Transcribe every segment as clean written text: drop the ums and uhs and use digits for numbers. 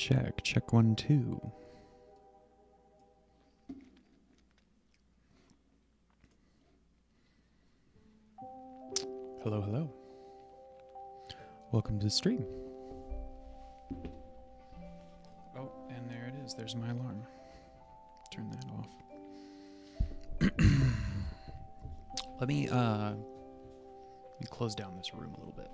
Check 1, 2. Hello. Welcome to the stream. Oh, and there it is. There's my alarm. Turn that off. Let me close down this room a little bit.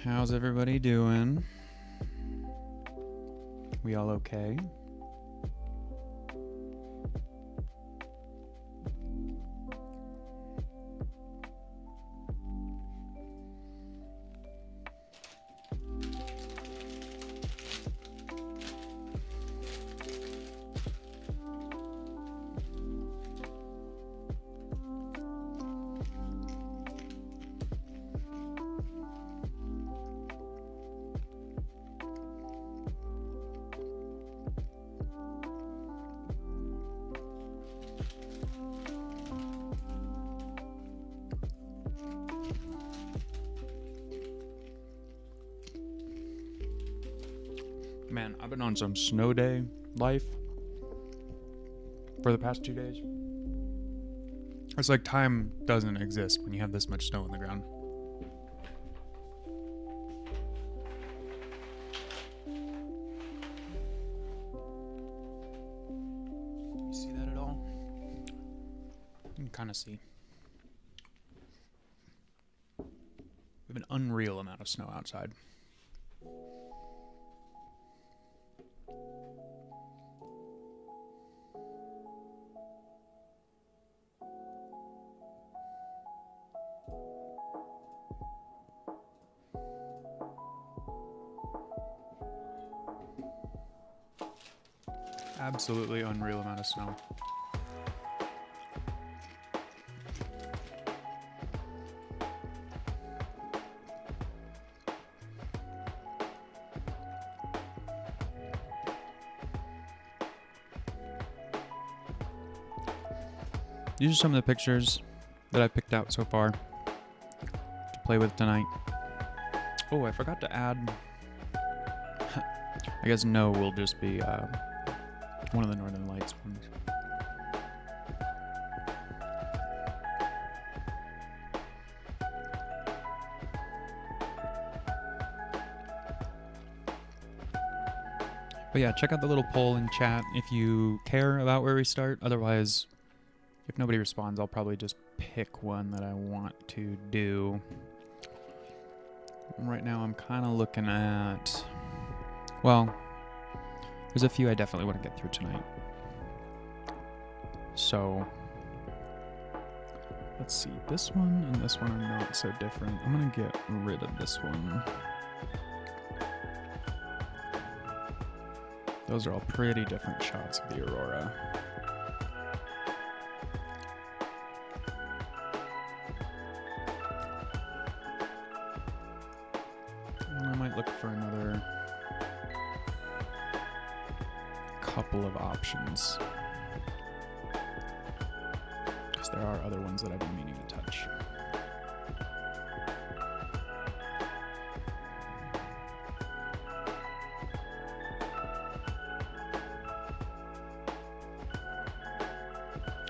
How's everybody doing? We all okay? Man, I've been on some snow day life for the past 2 days. It's like time doesn't exist when you have this much snow on the ground. You see that at all? You can kind of see. We have an unreal amount of snow outside. Absolutely unreal amount of snow. These are some of the pictures that I picked out so far to play with tonight. Oh, I forgot to add. I guess no will just be one of the Northern Lights ones. But yeah, check out the little poll in chat if you care about where we start. Otherwise, if nobody responds, I'll probably just pick one that I want to do. Right now, I'm kind of looking at... Well, there's a few I definitely want to get through tonight. So, let's see. This one and this one are not so different. I'm going to get rid of this one. Those are all pretty different shots of the aurora. I might look for another couple of options, because there are other ones that I've been meaning to touch.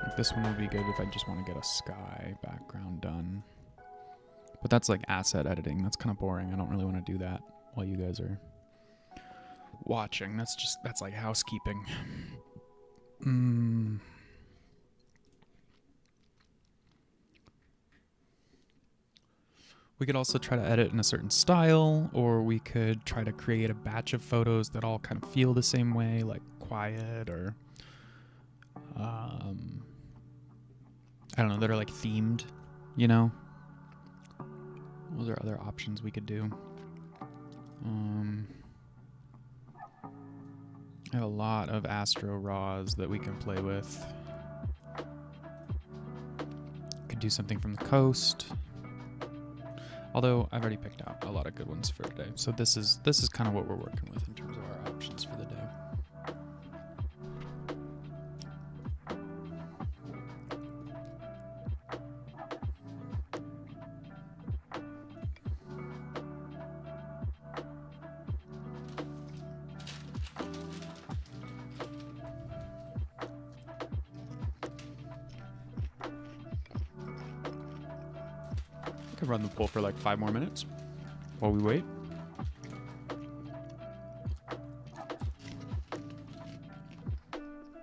Like this one would be good if I just want to get a sky background done. But that's like asset editing. That's kind of boring. I don't really want to do that while you guys are watching. That's like housekeeping. We could also try to edit in a certain style, or we could try to create a batch of photos that all kind of feel the same way, like quiet, or I don't know, that are like themed, you know? Those are other options we could do. I have a lot of Astro Raws that we can play with. Could do something from the coast. Although I've already picked out a lot of good ones for today. So this is kind of what we're working with in terms of our options for the day. I could run the poll for like 5 more minutes while we wait.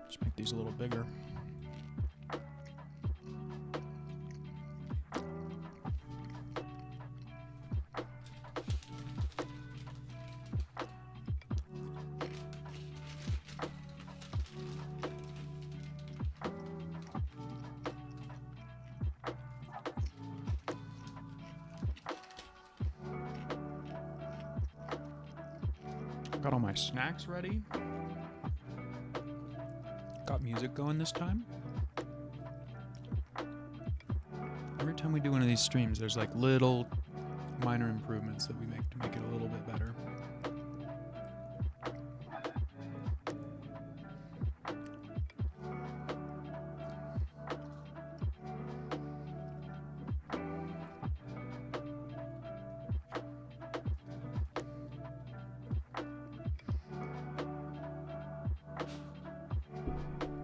Just make these a little bigger. Got all my snacks ready. Got music going this time. Every time we do one of these streams, there's like little minor improvements that we make to make it a little bit better.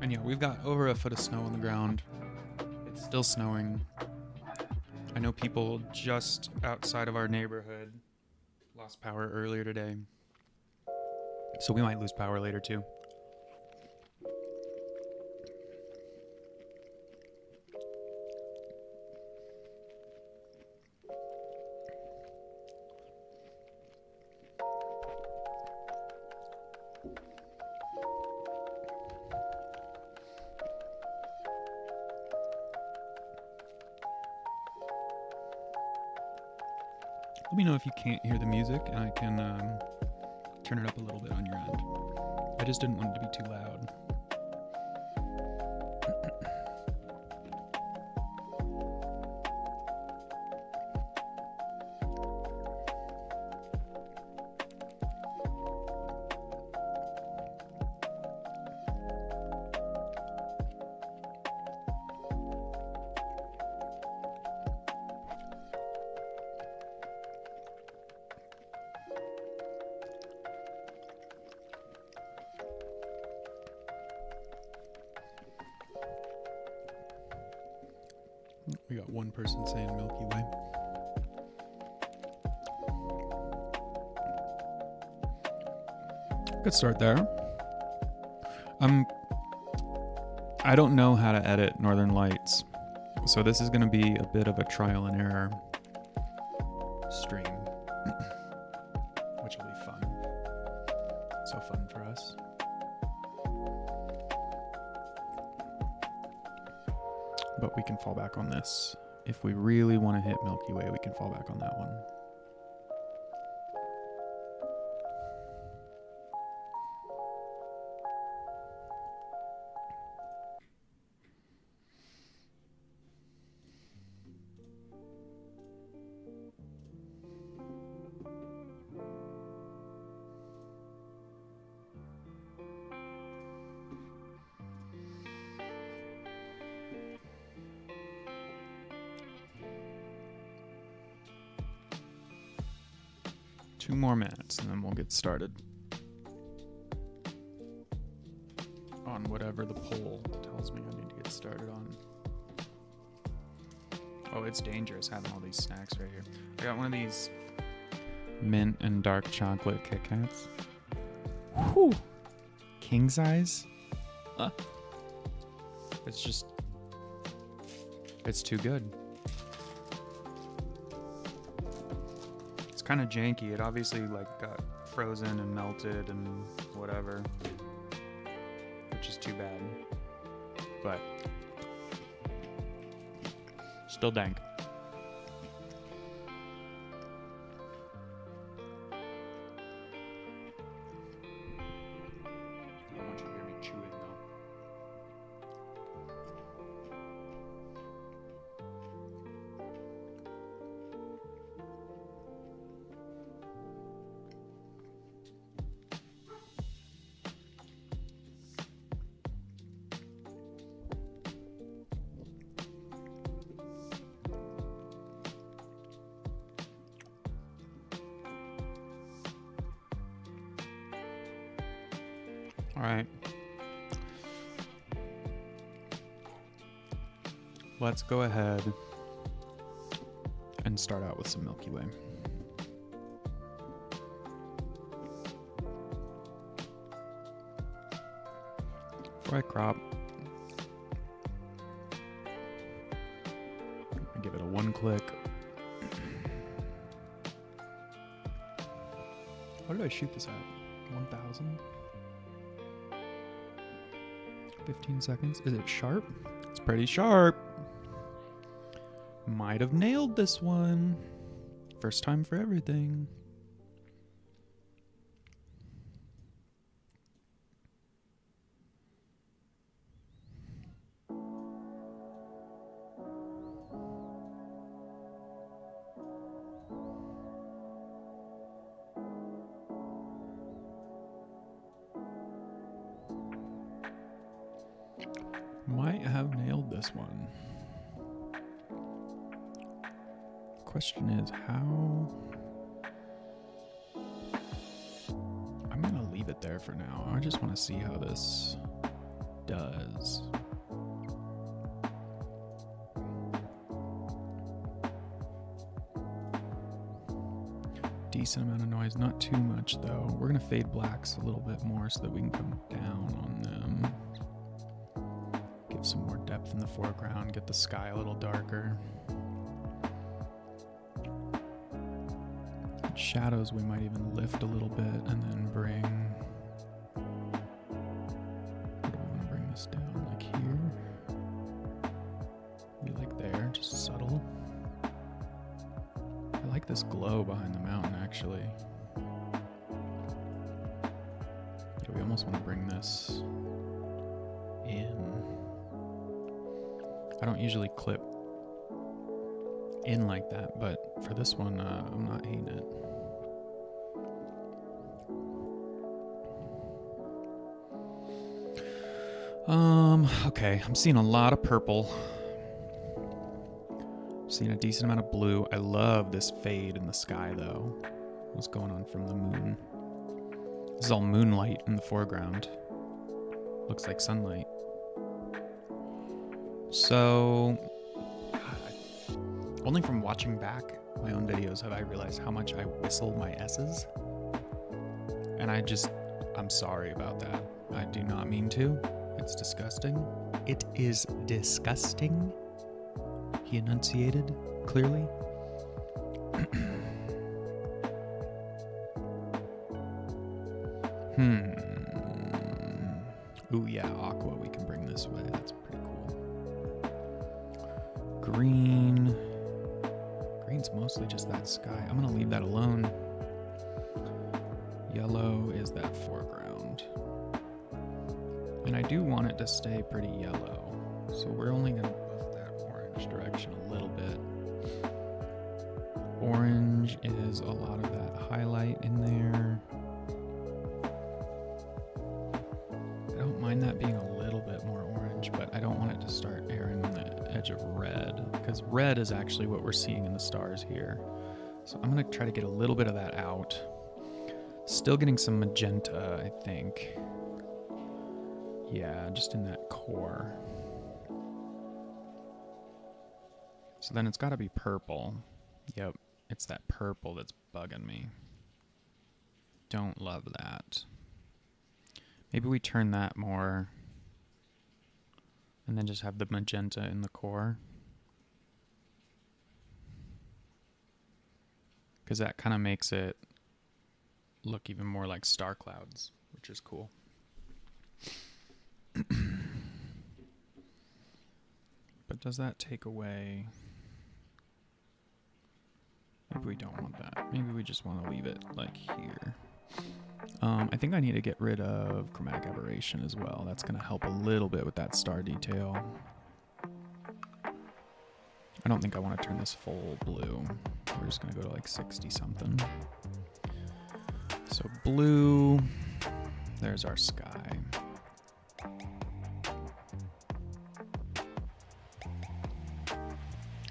And yeah, we've got over a foot of snow on the ground. It's still snowing. I know people just outside of our neighborhood lost power earlier today. So we might lose power later too. Let me know if you can't hear the music, and I can turn it up a little bit on your end. I just didn't want it to be too loud. We got one person saying Milky Way. Good start there. I don't know how to edit Northern Lights, so this is going to be a bit of a trial and error stream, which will be fun. So fun for us. But we can fall back on this. If we really want to hit Milky Way, we can fall back on that one. Two more minutes and then we'll get started on whatever the poll tells me I need to get started on. Oh, it's dangerous having all these snacks right here. I got one of these mint and dark chocolate Kit Kats. Whew. King size? It's too good. Kind of janky. It obviously like got frozen and melted and whatever, which is too bad, but still dank. I want you to hear me chewing though. All right. Let's go ahead and start out with some Milky Way. Before I crop, I give it a 1 click. What did I shoot this at? 1,000? 15 seconds. Is it sharp? It's pretty sharp. Might have nailed this one. First time for everything. Might have nailed this one. Question is how. I'm gonna leave it there for now. I just want to see how this does. Decent amount of noise, not too much though. We're gonna fade blacks a little bit more so that we can come down on them. Give some more depth in the foreground, get the sky a little darker. Shadows we might even lift a little bit and then bring, where do we want to bring this down? Like here? Maybe like there, just subtle. I like this glow behind the mountain actually. Yeah, we almost want to bring this in. I don't usually clip in like that, but for this one, I'm not hating it. Okay, I'm seeing a lot of purple. Seeing a decent amount of blue. I love this fade in the sky though. What's going on from the moon? This is all moonlight in the foreground. Looks like sunlight. So, only from watching back my own videos have I realized how much I whistle my S's. And I'm sorry about that. I do not mean to. It's disgusting. It is disgusting. He enunciated clearly. Ooh, yeah, aqua. We can bring this way. That's pretty cool. Green. Green's mostly just that sky. I'm going to leave that alone. Yellow is that foreground. And I do want it to stay pretty yellow. So we're only going to buff that orange direction a little bit. Orange is a lot of that highlight in there. I don't mind that being a little bit more orange, but I don't want it to start airing on the edge of red, because red is actually what we're seeing in the stars here. So I'm going to try to get a little bit of that out. Still getting some magenta, I think. Yeah, just in that core. So then it's got to be purple. Yep, it's that purple that's bugging me. Don't love that. Maybe we turn that more and then just have the magenta in the core. Because that kind of makes it look even more like star clouds, which is cool. But does that take away? Maybe we don't want that. Maybe we just want to leave it like here. I think I need to get rid of chromatic aberration as well. That's going to help a little bit with that star detail. I don't think I want to turn this full blue. We're just going to go to like 60 something. So blue, there's our sky.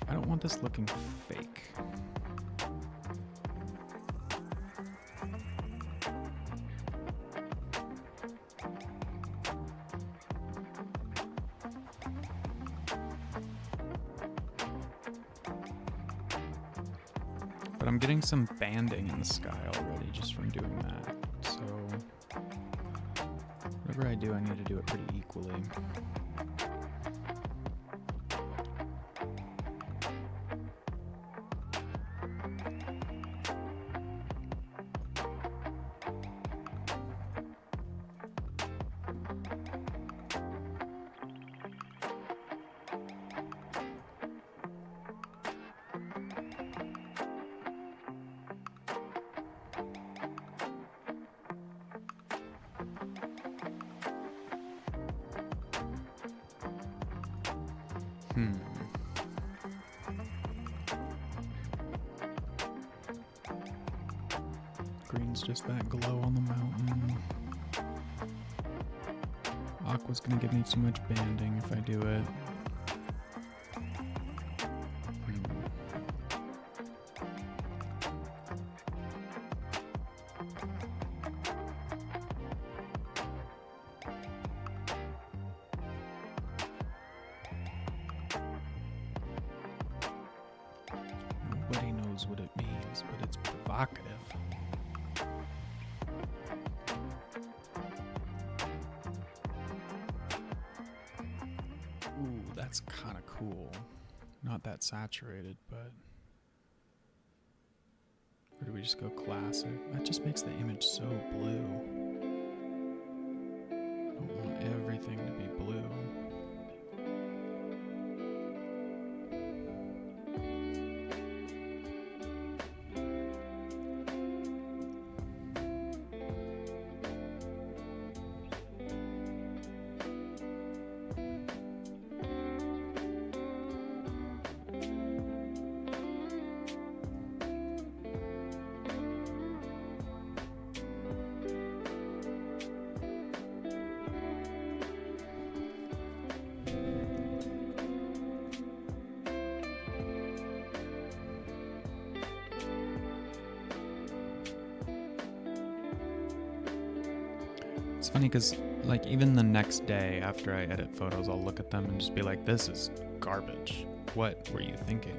I don't want this looking fake. But I'm getting some banding in the sky already just from doing that. So whatever I do, I need to do it pretty equally. Green's just that glow on the mountain. Aqua's gonna give me too much banding if I do it. Nobody knows what it means, but it's provocative. Ooh, that's kind of cool. Not that saturated, but... Or do we just go classic? That just makes the image so blue. I don't want everything to be blue. It's funny because, like, even the next day after I edit photos, I'll look at them and just be like, this is garbage. What were you thinking?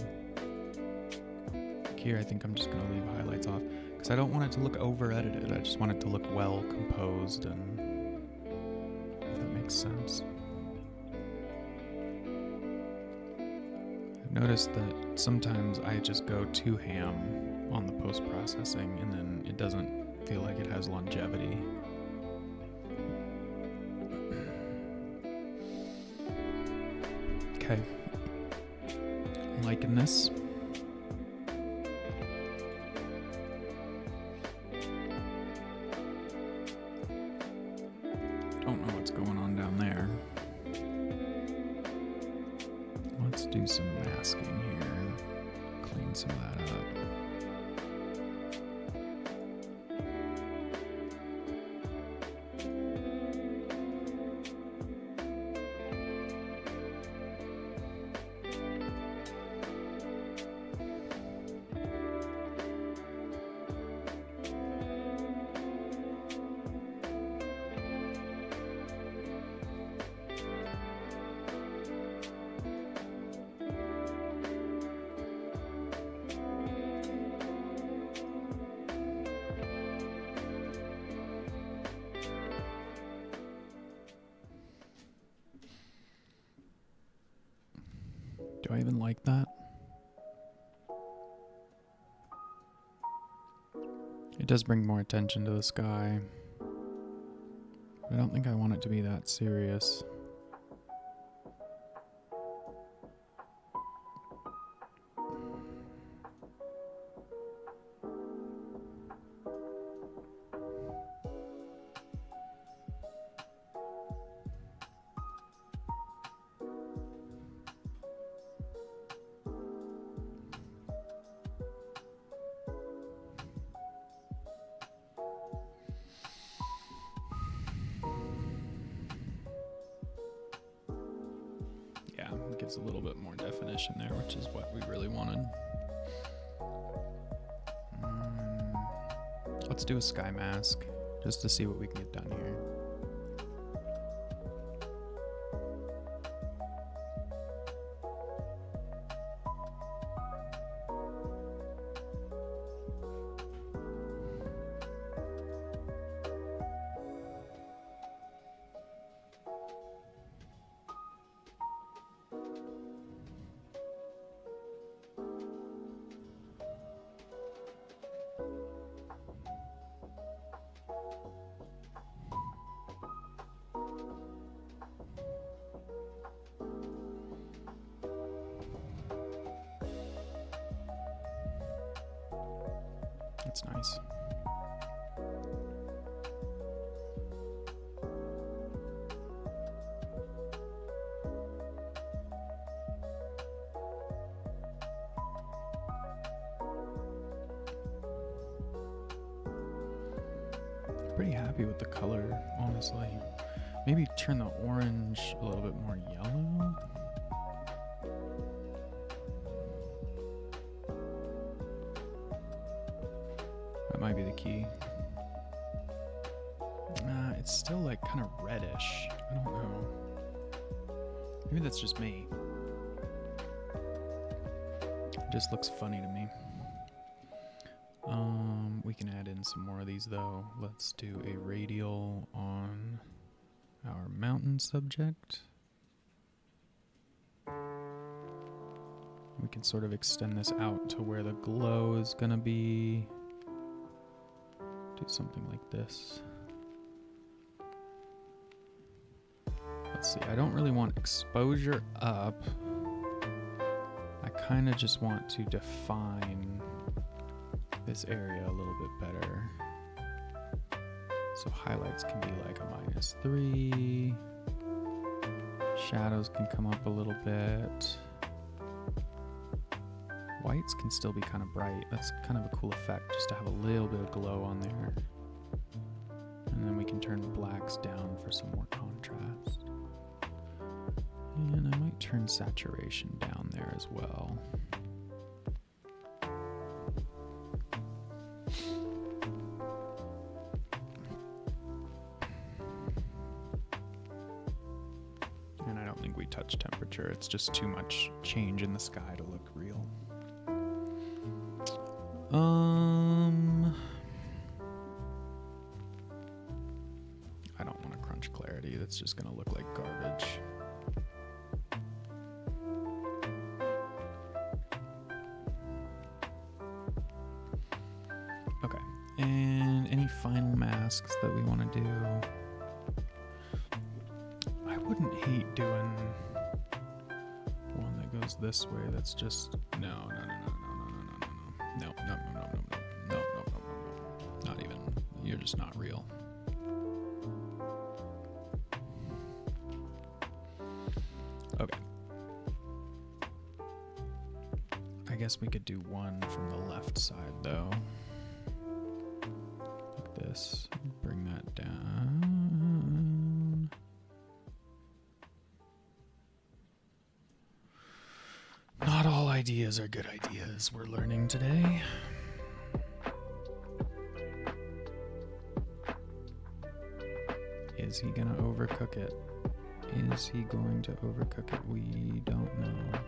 Like here, I think I'm just going to leave highlights off because I don't want it to look over-edited. I just want it to look well composed, and if that makes sense. I've noticed that sometimes I just go too ham on the post-processing, and then it doesn't feel like it has longevity. Okay, I'm liking this. Don't know what's going on down there. Let's do some masking here. Clean some of that up. Do I even like that? It does bring more attention to the sky. I don't think I want it to be that serious. Gives a little bit more definition there, which is what we really wanted. Let's do a sky mask just to see what we can get done here. That's nice. Pretty happy with the color, honestly. Maybe turn the orange a little bit more yellow. That might be the key. It's still like kind of reddish. I don't know. Maybe that's just me. It just looks funny to me. We can add in some more of these though. Let's do a radial on our mountain subject. We can sort of extend this out to where the glow is gonna be. Do something like this. Let's see, I don't really want exposure up. I kind of just want to define this area a little bit better. So highlights can be like a -3. Shadows can come up a little bit. Whites can still be kind of bright. That's kind of a cool effect, just to have a little bit of glow on there. And then we can turn the blacks down for some more contrast. And I might turn saturation down there as well. And I don't think we touch temperature. It's just too much change in the sky to look real. I don't want to crunch clarity. That's just going to look like garbage. Okay. And any final masks that we want to do? I wouldn't hate doing one that goes this way. That's just no. Not even. You're just not real. Okay. I guess we could do one from the left side though. Like this. Bring that down. Not all ideas are good ideas, we're learning today. Is he gonna overcook it? Is he going to overcook it? We don't know.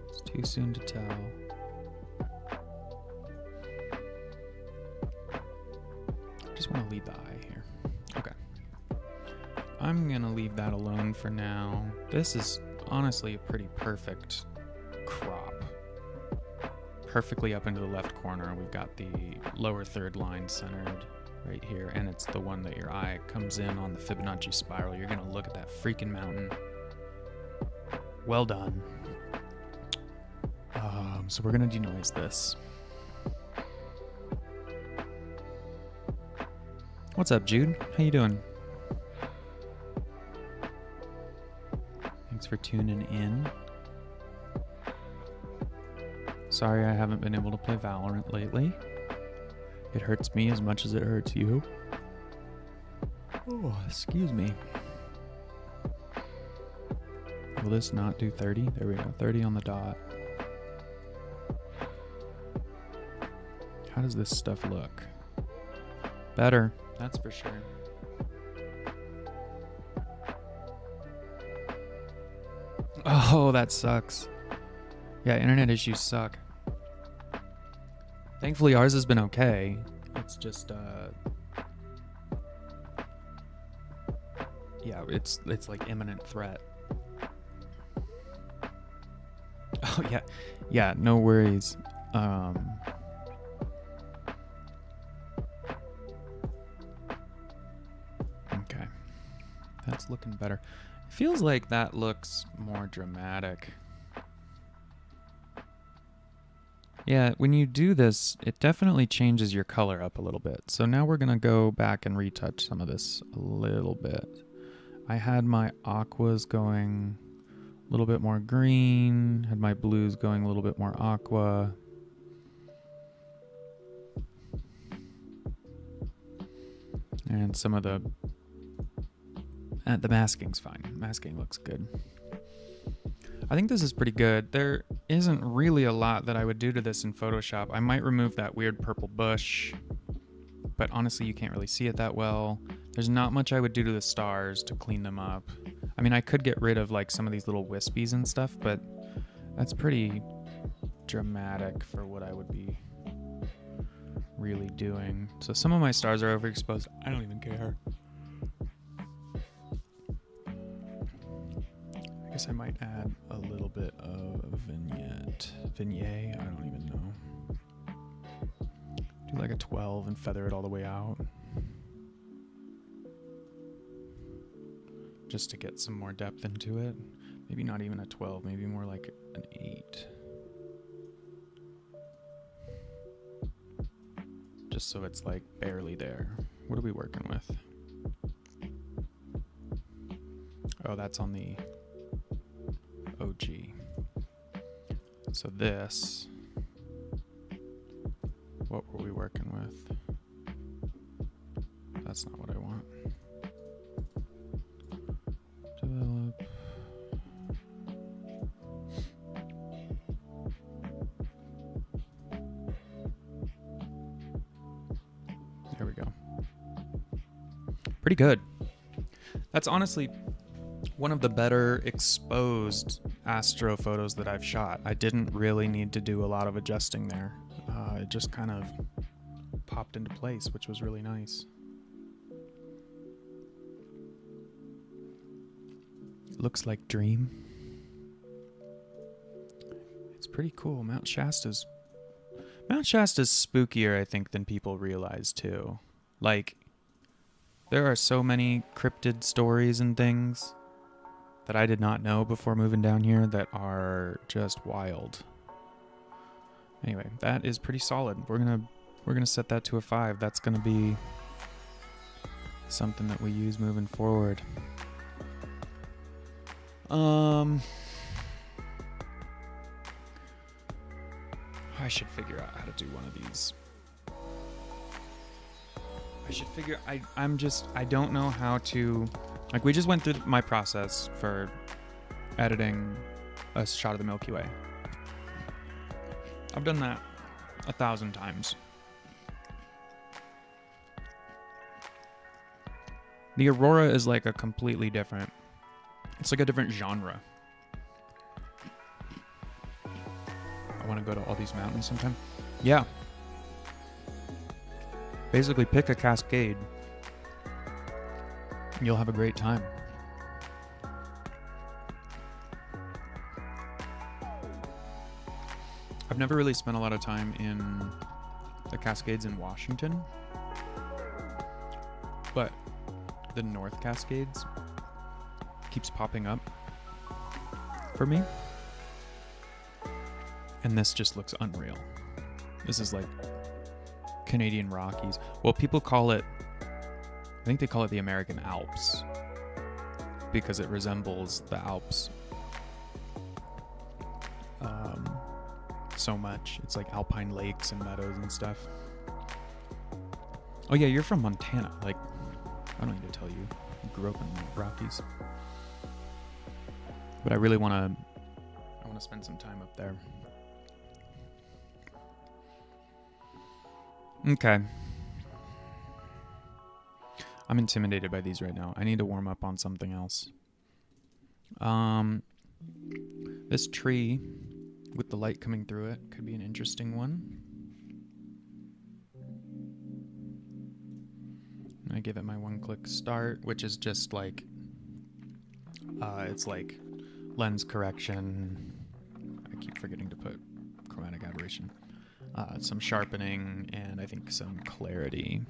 It's too soon to tell. I just want to leave the eye here. Okay. I'm gonna leave that alone for now. This is honestly a pretty perfect crop. Perfectly up into the left corner. We've got the lower third line centered right here, and it's the one that your eye comes in on the Fibonacci spiral. You're gonna look at that freaking mountain. Well done. So we're gonna denoise this. What's up, Jude? How you doing? Thanks for tuning in. Sorry I haven't been able to play Valorant lately. It hurts me as much as it hurts you. Oh, excuse me. Will this not do 30? There we go, 30 on the dot. How does this stuff look? Better, that's for sure. Oh, that sucks. Yeah, internet issues suck. Thankfully, ours has been okay. It's just, yeah, it's like imminent threat. Oh yeah, yeah, no worries. Okay, that's looking better. Feels like that looks more dramatic. Yeah, when you do this, it definitely changes your color up a little bit. So now we're going to go back and retouch some of this a little bit. I had my aquas going a little bit more green, had my blues going a little bit more aqua. And some of the masking's fine. Masking looks good. I think this is pretty good. There isn't really a lot that I would do to this in Photoshop. I might remove that weird purple bush, but honestly, you can't really see it that well. There's not much I would do to the stars to clean them up. I mean, I could get rid of like some of these little wispies and stuff, but that's pretty dramatic for what I would be really doing. So some of my stars are overexposed. I don't even care. I guess I might add a little bit of vignette. I don't even know. Do like a 12 and feather it all the way out. Just to get some more depth into it. Maybe not even a 12, maybe more like an 8. Just so it's like barely there. What are we working with? Oh, that's on the OG. So this, what were we working with? That's not what I want. Develop. There we go. Pretty good. That's honestly one of the better exposed astro photos that I've shot. I didn't really need to do a lot of adjusting there. It just kind of popped into place, which was really nice. It looks like Dream. It's pretty cool. Mount Shasta's spookier, I think, than people realize too. Like, there are so many cryptid stories and things that I did not know before moving down here that are just wild. Anyway, that is pretty solid. We're gonna set that to a 5. That's gonna be something that we use moving forward. I should figure out how to do one of these. I don't know how to, like, we just went through my process for editing a shot of the Milky Way. I've done that 1,000 times. The aurora is like a completely different, it's like a different genre. I want to go to all these mountains sometime. Yeah. Basically pick a cascade. You'll have a great time. I've never really spent a lot of time in the Cascades in Washington, but the North Cascades keeps popping up for me. And this just looks unreal. This is like Canadian Rockies. Well, people call it, I think they call it the American Alps because it resembles the Alps so much. It's like alpine lakes and meadows and stuff. Oh yeah, you're from Montana. Like, I don't need to tell you. You grew up in the Rockies. But I really want to spend some time up there. Okay. I'm intimidated by these right now. I need to warm up on something else. This tree with the light coming through it could be an interesting one. I give it my one-click start, which is just like, it's like lens correction. I keep forgetting to put chromatic aberration. Some sharpening, and I think some clarity,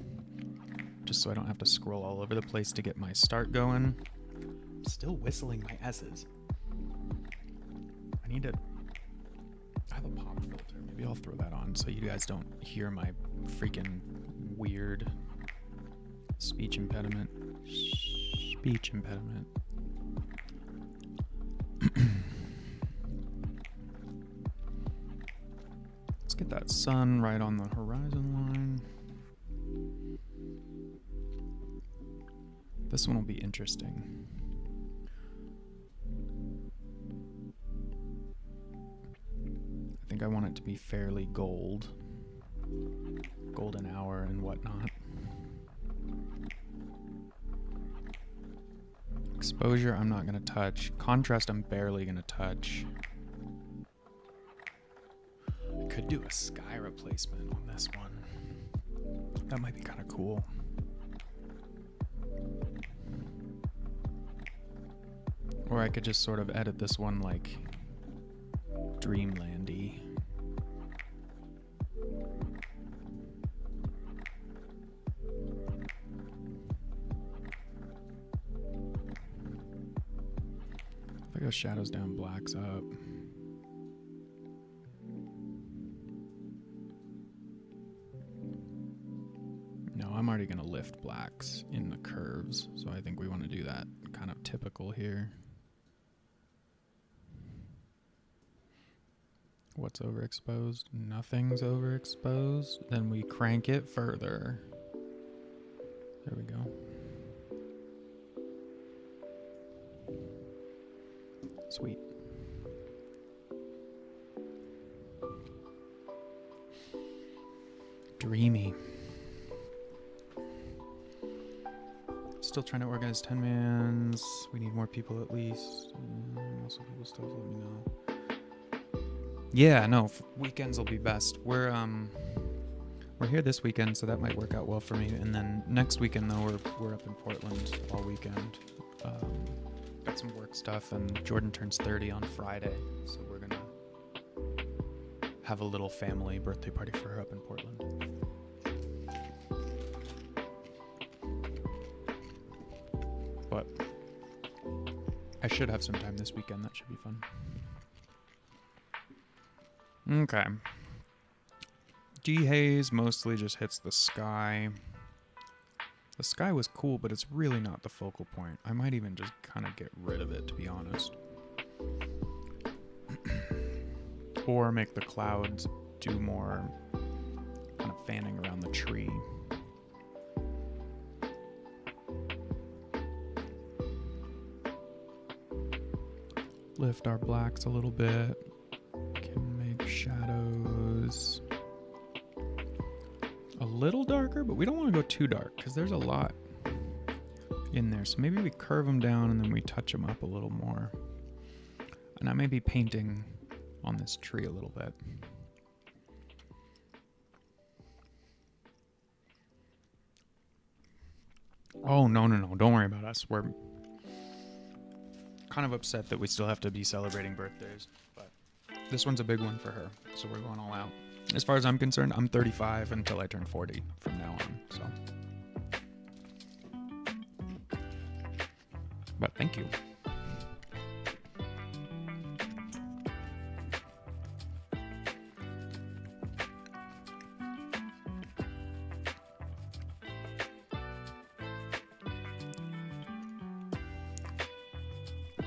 just so I don't have to scroll all over the place to get my start going. I'm still whistling my S's. I have a pop filter. Maybe I'll throw that on so you guys don't hear my freaking weird speech impediment. Speech impediment. Let's get that sun right on the horizon line. This one will be interesting. I think I want it to be fairly golden hour and whatnot. Exposure, I'm not gonna touch. Contrast, I'm barely gonna touch. Could do a sky replacement on this one. That might be kind of cool. Or I could just sort of edit this one like Dreamlandy. If I go shadows down, blacks up. No, I'm already gonna lift blacks in the curves, so I think we want to do that kind of typical here. What's overexposed? Nothing's overexposed. Then we crank it further. There we go. Sweet. Dreamy. Still trying to organize 10-mans. We need more people at least. Also, people still let me know. Yeah, no, weekends will be best. We're here this weekend, so that might work out well for me. And then next weekend, though, we're up in Portland all weekend. Got some work stuff, and Jordan turns 30 on Friday, so we're gonna have a little family birthday party for her up in Portland. But I should have some time this weekend. That should be fun. Okay. Dehaze mostly just hits the sky. The sky was cool, but it's really not the focal point. I might even just kind of get rid of it, to be honest. Or make the clouds do more kind of fanning around the tree. Lift our blacks a little bit. Can make shadows a little darker, but we don't want to go too dark because there's a lot in there. So maybe we curve them down and then we touch them up a little more. And I may be painting on this tree a little bit. Oh, no. Don't worry about us. We're kind of upset that we still have to be celebrating birthdays, but this one's a big one for her, so we're going all out. As far as I'm concerned, I'm 35 until I turn 40 from now on, so. But thank you.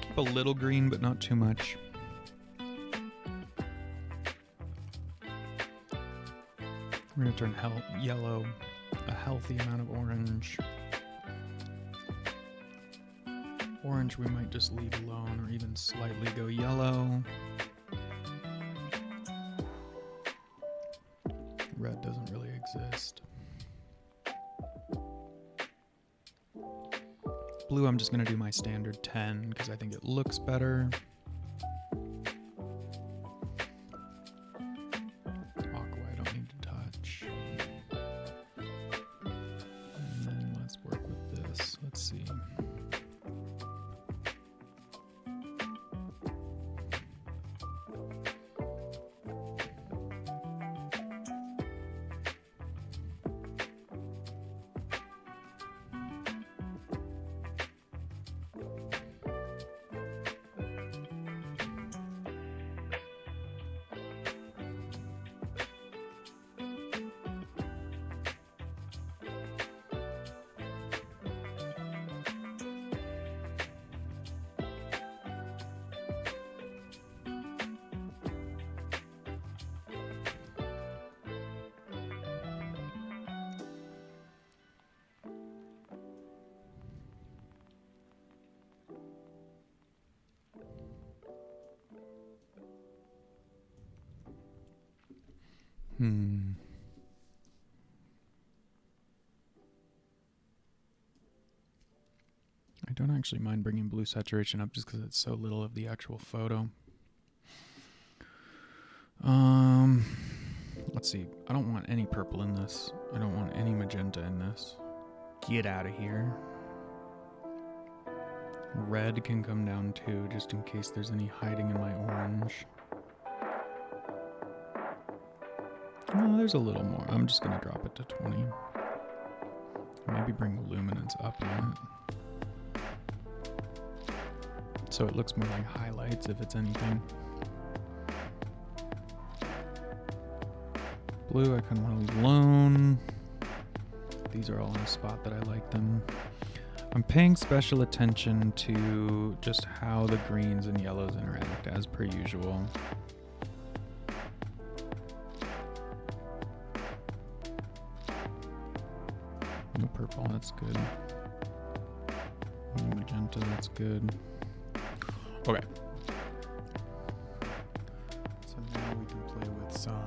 Keep a little green, but not too much. We're going to turn yellow, a healthy amount of orange. Orange we might just leave alone or even slightly go yellow. Red doesn't really exist. Blue, I'm just going to do my standard 10 because I think it looks better. I don't actually mind bringing blue saturation up just because it's so little of the actual photo. Let's see. I don't want any purple in this. I don't want any magenta in this. Get out of here. Red can come down too, just in case there's any hiding in my orange. Oh, there's a little more. I'm just going to drop it to 20. Maybe bring the luminance up on it. So it looks more like highlights if it's anything. Blue, I kind of want to leave alone. These are all in a spot that I like them. I'm paying special attention to just how the greens and yellows interact as per usual. No purple, that's good. No magenta, that's good. Okay. So now we can play with some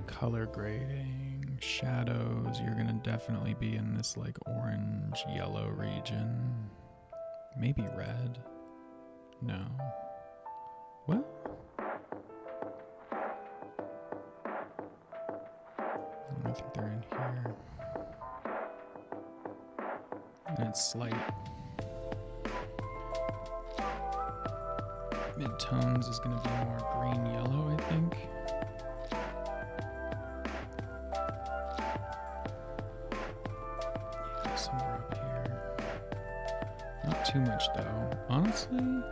color grading, shadows. You're gonna definitely be in this like orange yellow region. Maybe red. No. What? I don't think they're in here. And it's slight. Mid-tones is gonna be more green yellow, I think. Somewhere up here. Not too much though. Honestly,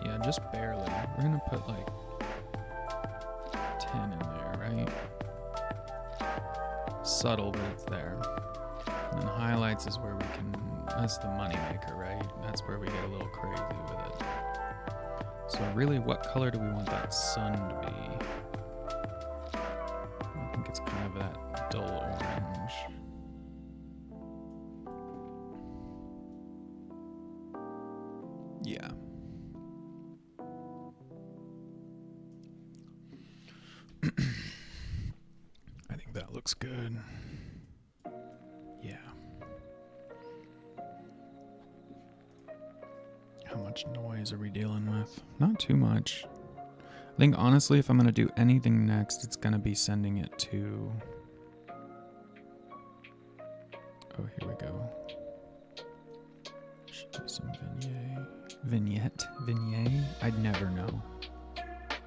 yeah, just barely. We're gonna put like 10 in there, right? Subtle, but it's there. And then highlights is where we can, that's the money maker, right? That's where we get a little crazy with it. So really, what color do we want that sun to be? I think it's kind of that dull orange. Yeah. I think that looks good. Yeah. How much noise are we dealing with? Not too much. I think honestly, if I'm going to do anything next, it's going to be sending it to... Oh, here we go. Should do some vignette. I'd never know.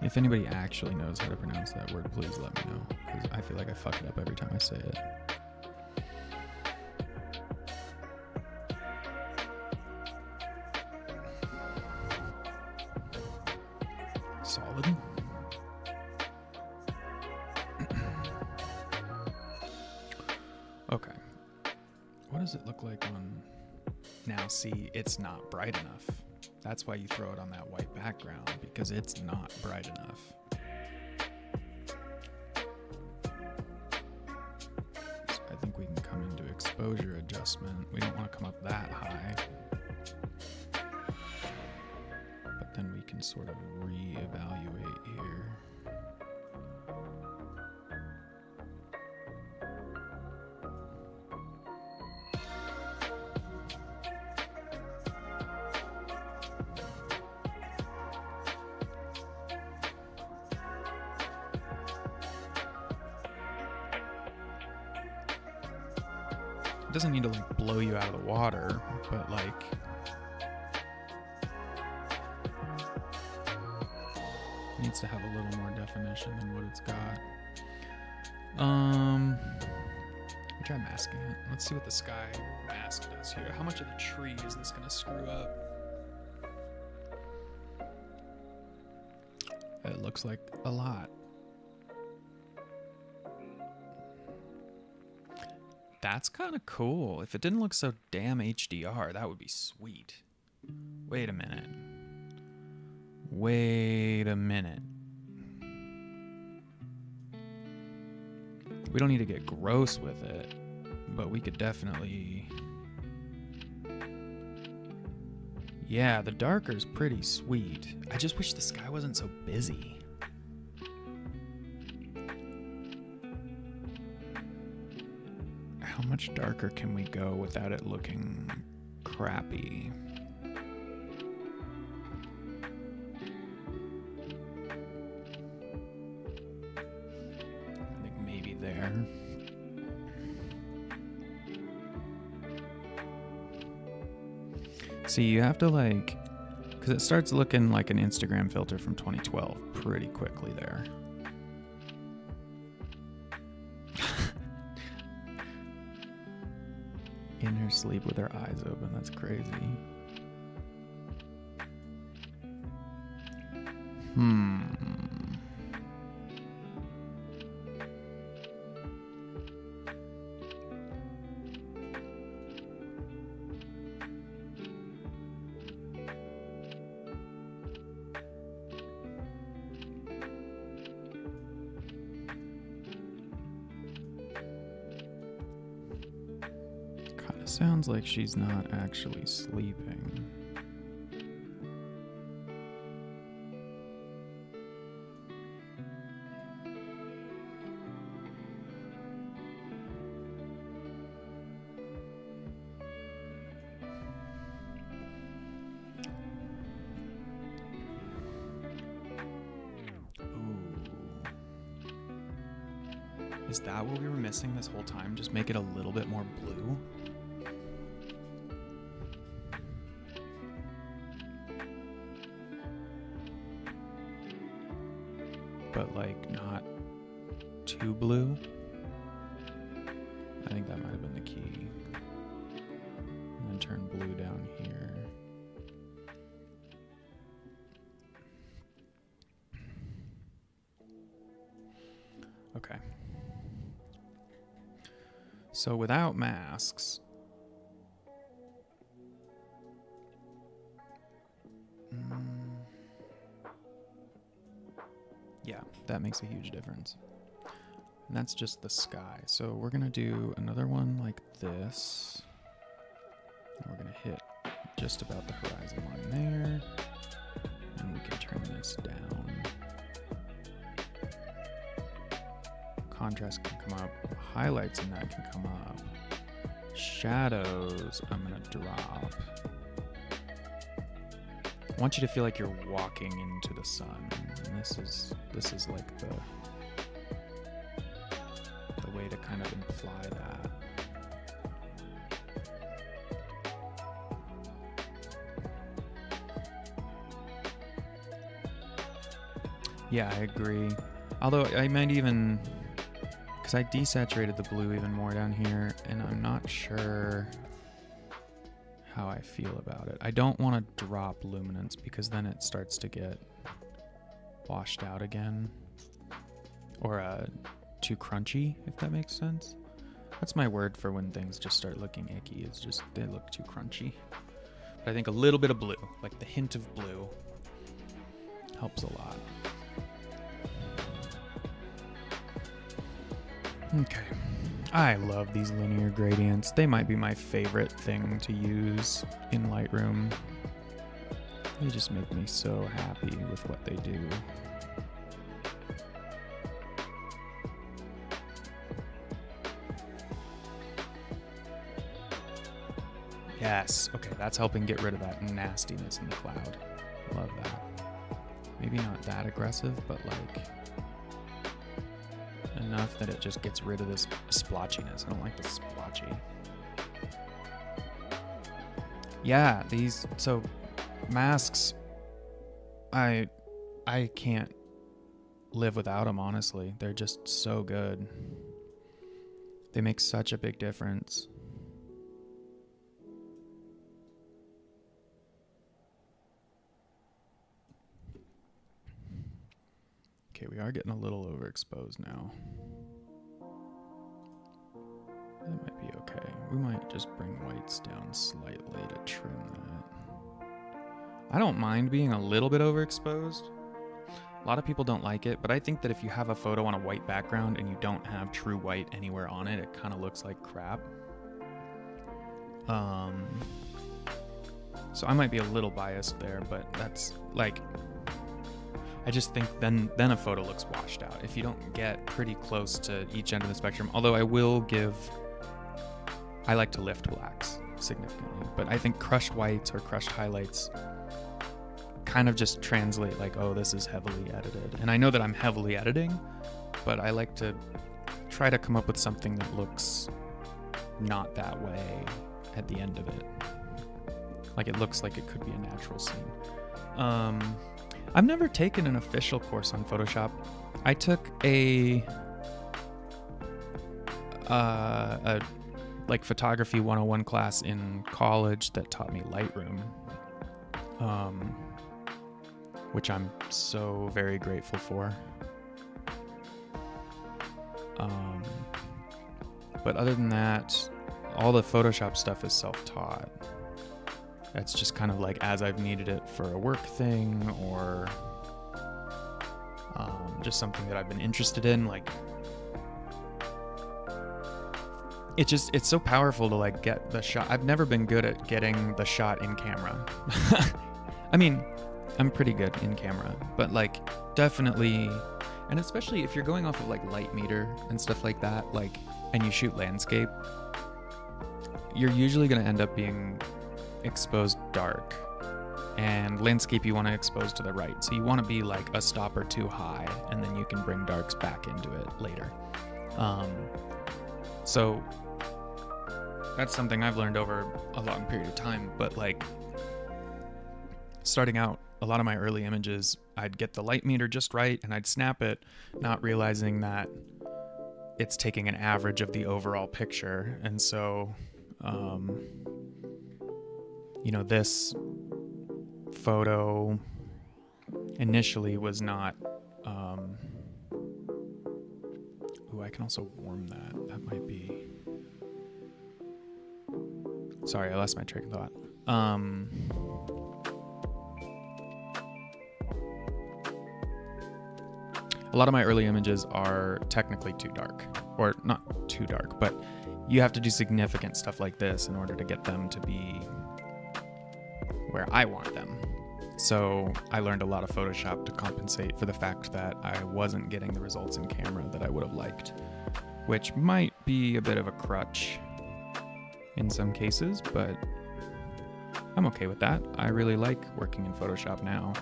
If anybody actually knows how to pronounce that word, please let me know, because I feel like I fuck it up every time I say it. Solid. Okay. What does it look like on... Now, see, it's not bright enough. That's why you throw it on that white background, because it's not bright enough. So I think we can come into exposure adjustment. We don't want to come up that high. But then we can sort of reevaluate here. It doesn't need to like blow you out of the water, but like it needs to have a little more definition than what it's got. Let me try masking it. Let's see what the sky mask does here. How much of the tree is this gonna screw up? It looks like a lot. That's kind of cool. If it didn't look so damn HDR, that would be sweet. Wait a minute. Wait a minute. We don't need to get gross with it, but we could definitely... Yeah, the darker's pretty sweet. I just wish the sky wasn't so busy. How much darker can we go without it looking crappy? I think maybe there. See, you have to like, because it starts looking like an Instagram filter from 2012 pretty quickly there. In her sleep with her eyes open, that's crazy. Sounds like she's not actually sleeping. Ooh. Is that what we were missing this whole time? Just make it a little bit more blue? But like not too blue. I think that might have been the key. And then turn blue down here. Okay. So without masks, yeah, that makes a huge difference. And that's just the sky. So we're gonna do another one like this. And we're gonna hit just about the horizon line there. And we can turn this down. Contrast can come up. Highlights in that can come up. Shadows, I'm gonna drop. I want you to feel like you're walking into the sun. And this is like the way to kind of imply that. Yeah, I agree. Although I might even, because I desaturated the blue even more down here, and I'm not sure how I feel about it. I don't want to drop luminance because then it starts to get washed out again, or too crunchy, if that makes sense. That's my word for when things just start looking icky. It's just they look too crunchy. But I think a little bit of blue, like the hint of blue, helps a lot. Okay. I love these linear gradients. They might be my favorite thing to use in Lightroom. They just make me so happy with what they do. Yes. Okay, that's helping get rid of that nastiness in the cloud. Love that. Maybe not that aggressive, but like enough that it just gets rid of this splotchiness. I don't like the splotchy. Yeah, so masks, I can't live without them, honestly. They're just so good. They make such a big difference. Okay, we are getting a little overexposed now. That might be okay. We might just bring whites down slightly to trim that. I don't mind being a little bit overexposed. A lot of people don't like it, but I think that if you have a photo on a white background and you don't have true white anywhere on it, it kind of looks like crap. So I might be a little biased there, but that's like, I just think then a photo looks washed out if you don't get pretty close to each end of the spectrum. Although I like to lift blacks significantly, but I think crushed whites or crushed highlights kind of just translate like, oh, this is heavily edited. And I know that I'm heavily editing, but I like to try to come up with something that looks not that way at the end of it. Like it looks like it could be a natural scene. I've never taken an official course on Photoshop. I took a like photography 101 class in college that taught me Lightroom, which I'm so very grateful for. But other than that, all the Photoshop stuff is self-taught. That's just kind of like as I've needed it for a work thing or just something that I've been interested in. Like, it's so powerful to like get the shot. I've never been good at getting the shot in camera. I mean, I'm pretty good in camera, but like definitely, and especially if you're going off of like light meter and stuff like that, like, and you shoot landscape, you're usually going to end up being exposed dark, and landscape you want to expose to the right, so you want to be like a stop or two high, and then you can bring darks back into it later. So that's something I've learned over a long period of time. But like starting out, a lot of my early images, I'd get the light meter just right and I'd snap it, not realizing that it's taking an average of the overall picture. And so you know, this photo initially was not, ooh, I can also warm that. That might be, sorry, I lost my train of thought. A lot of my early images are technically too dark, or not too dark, but you have to do significant stuff like this in order to get them to be where I want them. So I learned a lot of Photoshop to compensate for the fact that I wasn't getting the results in camera that I would have liked, which might be a bit of a crutch in some cases, but I'm okay with that. I really like working in Photoshop now.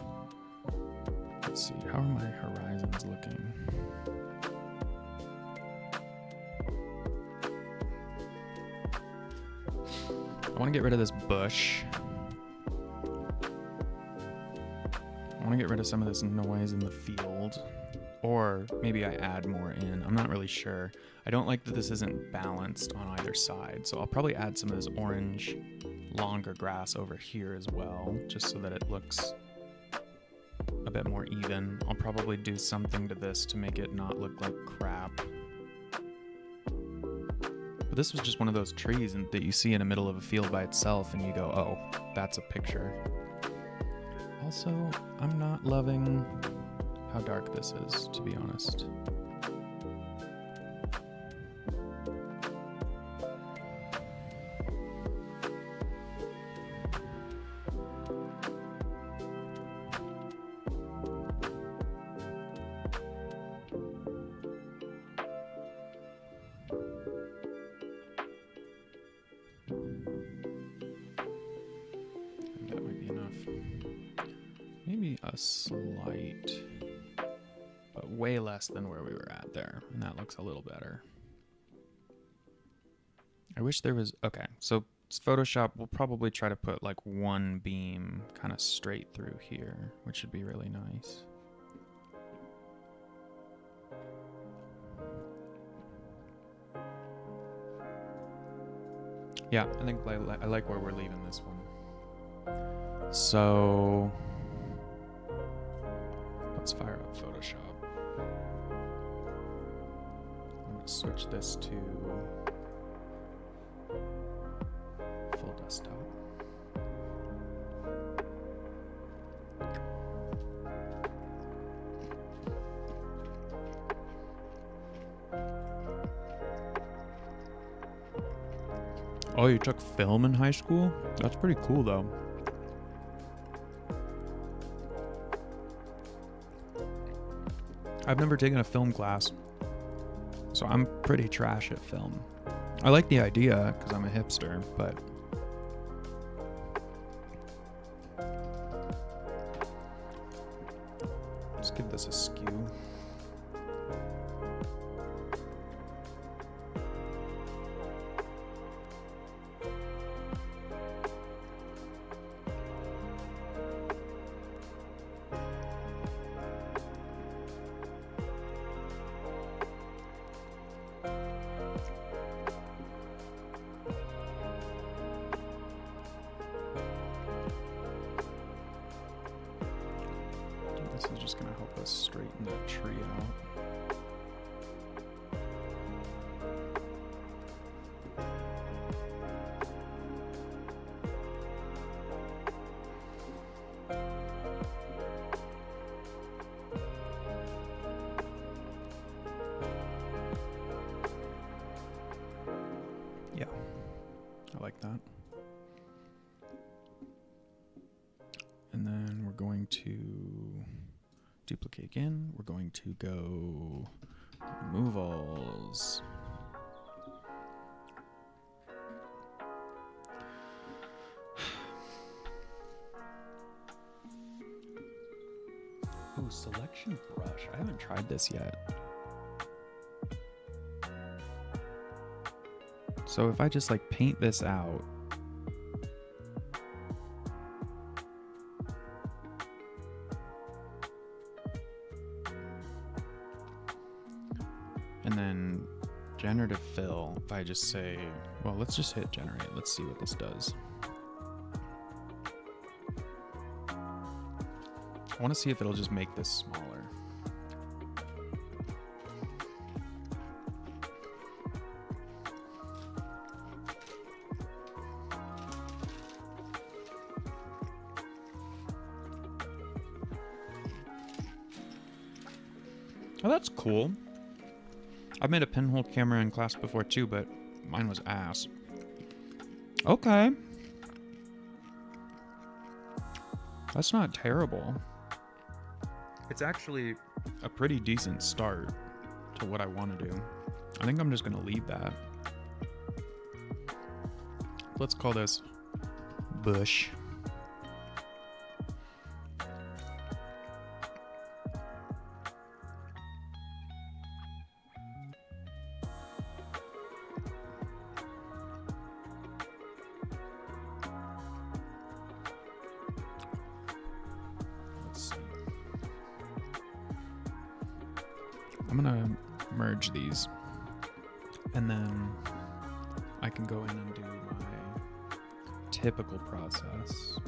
Let's see, how are my horizons looking? I want to get rid of this bush. I want to get rid of some of this noise in the field, or maybe I add more in. I'm not really sure. I don't like that this isn't balanced on either side, so I'll probably add some of this orange, longer grass over here as well, just so that it looks a bit more even. I'll probably do something to this to make it not look like crap. But this was just one of those trees that you see in the middle of a field by itself and you go, oh, that's a picture. Also, I'm not loving how dark this is, to be honest. Maybe a slight, but way less than where we were at there. And that looks a little better. I wish there was, okay, so Photoshop will probably try to put like one beam kind of straight through here, which would be really nice. Yeah, I think I like where we're leaving this one. So let's fire up Photoshop. I'm going to switch this to full desktop. Oh, you took film in high school? That's pretty cool though. I've never taken a film class, so I'm pretty trash at film. I like the idea because I'm a hipster, but let's give this a skew. This is just going to help us straighten that tree out. Yeah, I like that. And then we're going to duplicate again. We're going to go removals. Ooh, selection brush. I haven't tried this yet. So if I just like paint this out, and then generative fill, if I just say, well, let's just hit generate. Let's see what this does. I want to see if it'll just make this smaller. Oh, that's cool. I've made a pinhole camera in class before too, but mine was ass. Okay. That's not terrible. It's actually a pretty decent start to what I want to do. I think I'm just going to leave that. Let's call this bush. I'm gonna merge these, and then I can go in and do my typical process,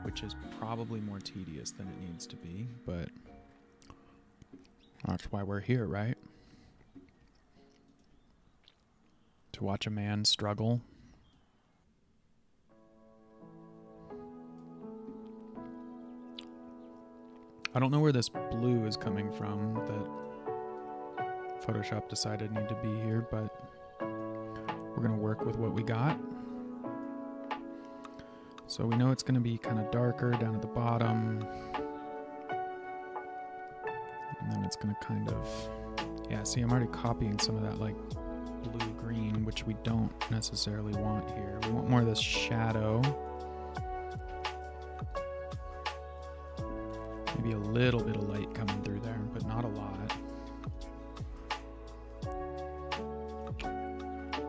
which is probably more tedious than it needs to be, but that's why we're here, right? To watch a man struggle. I don't know where this blue is coming from that Photoshop decided need to be here, but we're going to work with what we got. So we know it's going to be kind of darker down at the bottom. And then it's going to kind of, yeah, see, I'm already copying some of that like blue-green, which we don't necessarily want here. We want more of this shadow. Maybe a little bit of light coming through there, but not a lot.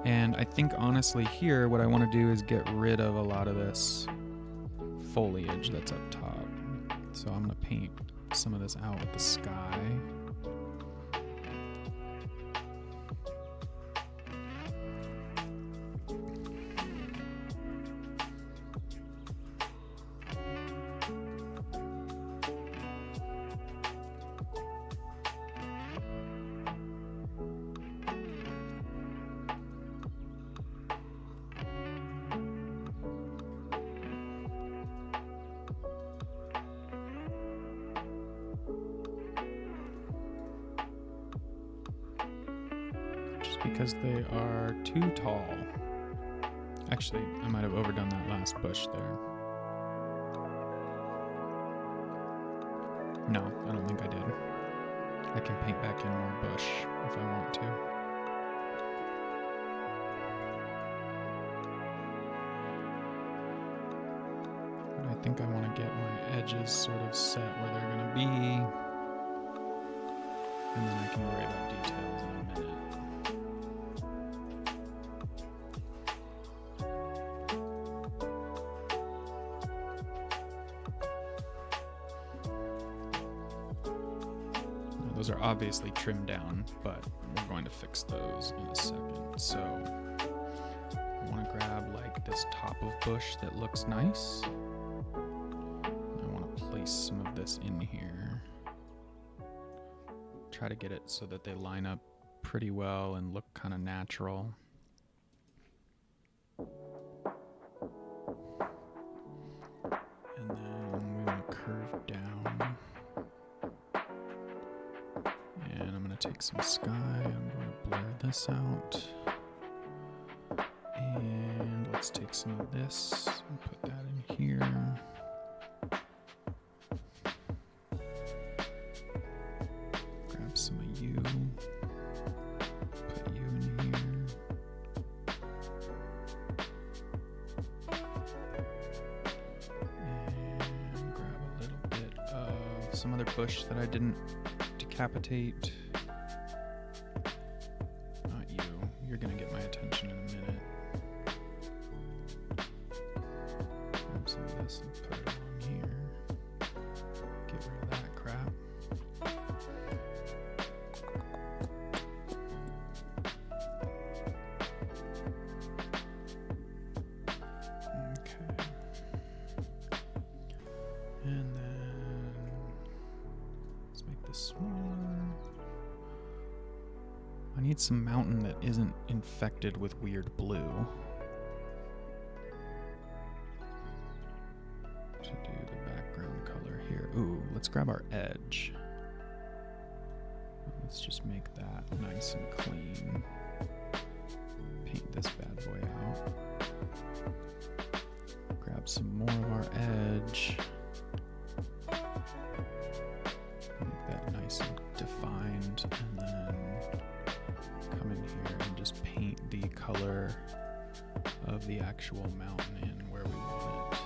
And I think honestly here, what I want to do is get rid of a lot of this foliage that's up top. So I'm going to paint some of this out with the sky. Because they are too tall. Actually, I might have overdone that last bush there. No, I don't think I did. I can paint back in more bush if I want to. And I think I want to get my edges sort of set where they're going to be. And then I can worry about details in a minute. Those are obviously trimmed down, but we're going to fix those in a second. So I want to grab like this top of bush that looks nice. I want to place some of this in here. Try to get it so that they line up pretty well and look kind of natural. And then we want to curve down. And I'm going to take some sky, I'm going to blur this out. And let's take some of this and put that in here. Grab some of you, put you in here. And grab a little bit of some other bush that I didn't decapitate. Not you. You're gonna get my attention in a minute. Grab some of this and put it on here. Get rid of that crap. Okay. And then let's make this smaller. I need some mountain that isn't infected with weird blue to do the background color here. Ooh, let's grab our edge. Let's just make that nice and clean. Paint this bad boy out. Grab some more of our edge. Make that nice and defined, and then come in here and just paint the color of the actual mountain in where we want it.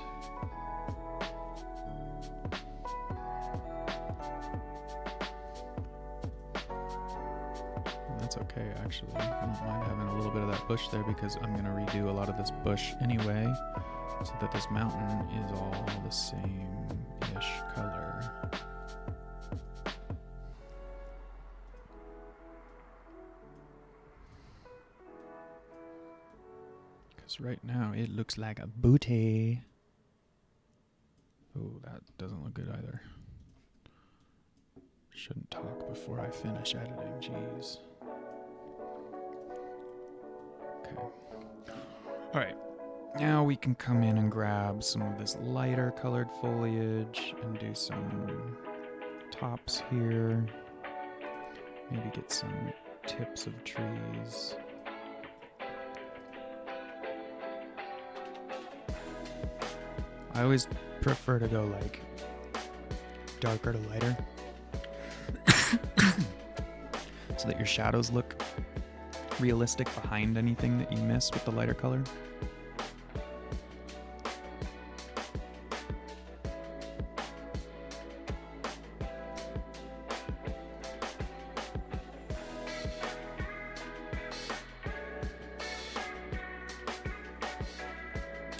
And that's okay, actually. I don't mind having a little bit of that bush there because I'm going to redo a lot of this bush anyway, so that this mountain is all the same-ish color. Because right now it looks like a booty. Oh, that doesn't look good either. Shouldn't talk before I finish editing, jeez. Okay. Alright. Now we can come in and grab some of this lighter colored foliage and do some tops here. Maybe get some tips of trees. I always prefer to go like darker to lighter so that your shadows look realistic behind anything that you miss with the lighter color.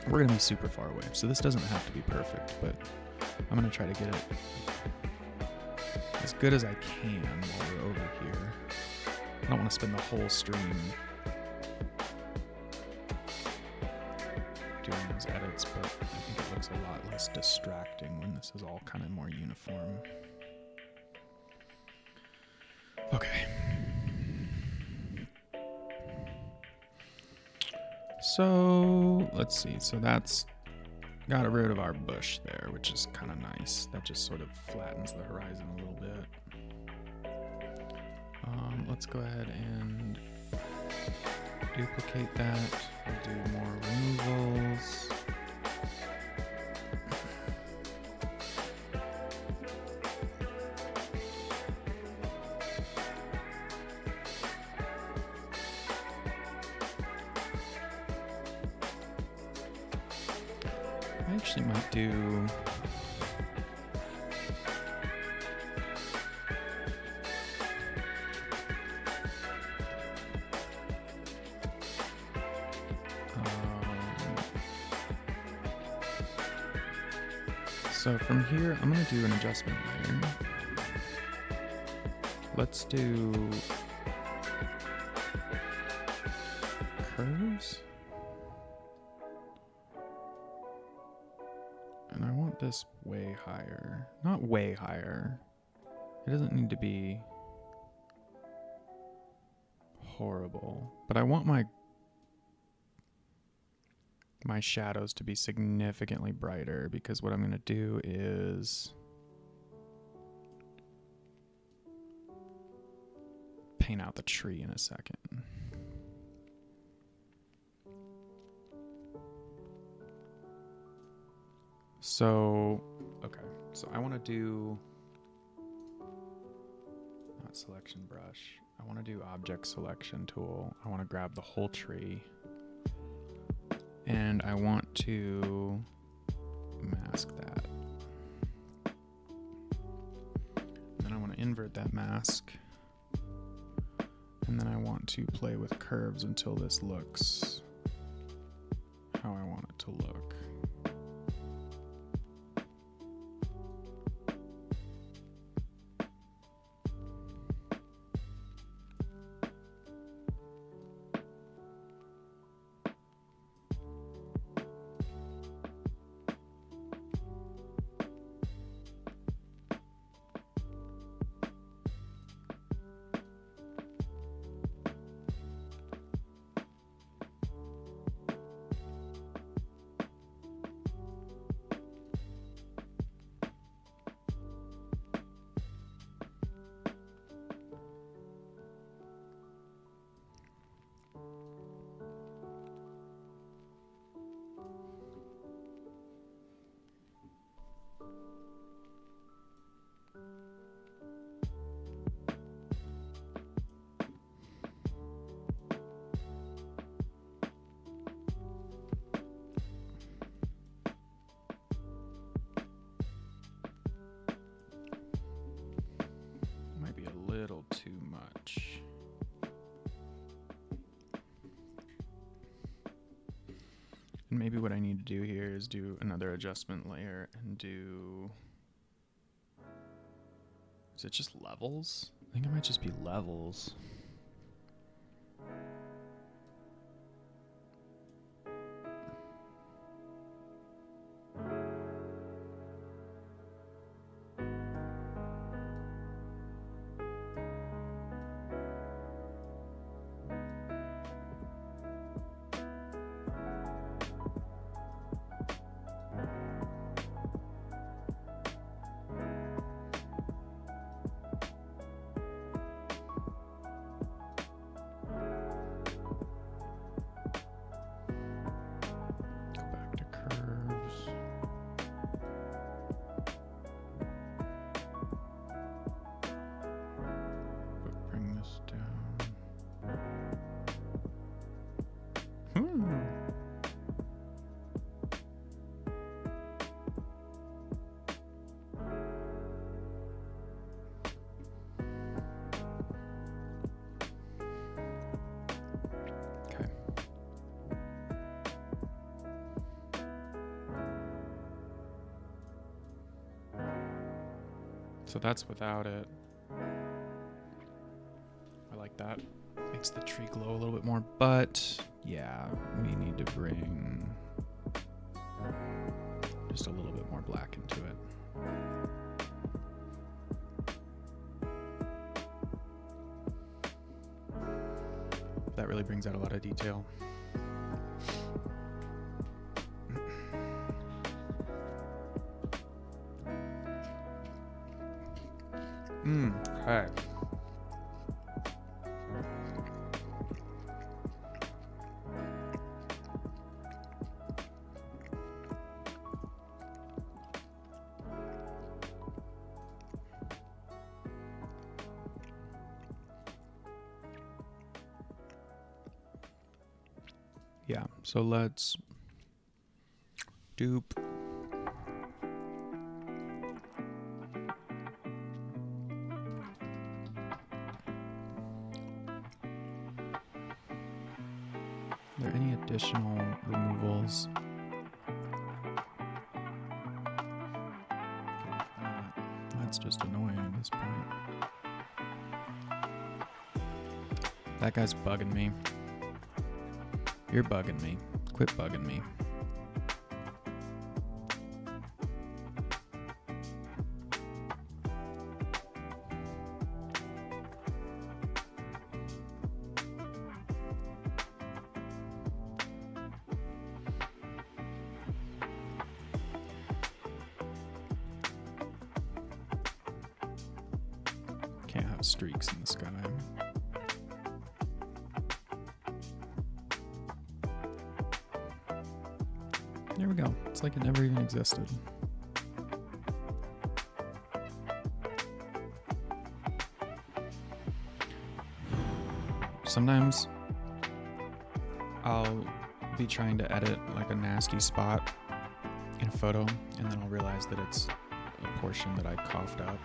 We're going to be super far away, so this doesn't have to be perfect, but I'm going to try to get it as good as I can while we're over here. I don't want to spend the whole stream doing those edits, but I think it looks a lot less distracting when this is all kind of more uniform. Okay. So let's see. So that's got rid of our bush there, which is kind of nice. That just sort of flattens the horizon a little bit. Let's go ahead and duplicate that. We'll do more removals. actually might do... So from here, I'm going to do an adjustment layer. Let's do curves. And I want this way higher. Not way higher. It doesn't need to be horrible. But I want my shadows to be significantly brighter, because what I'm going to do is paint out the tree in a second. So, okay, so I want to do, not selection brush, I want to do object selection tool. I want to grab the whole tree. And I want to mask that. Then I want to invert that mask. And then I want to play with curves until this looks how I want it to look. Little too much. And maybe what I need to do here is do another adjustment layer and do... Is it just levels? I think it might just be levels. So that's without it. I like that. Makes the tree glow a little bit more, but yeah, we need to bring just a little bit more black into it. That really brings out a lot of detail. Okay. Yeah, so let's dupe there any additional removals? That's just annoying at this point. That guy's bugging me. You're bugging me. Quit bugging me. Can't have streaks in the sky. There we go. It's like it never even existed. Sometimes I'll be trying to edit like a nasty spot in a photo, and then I'll realize that it's a portion that I coughed up.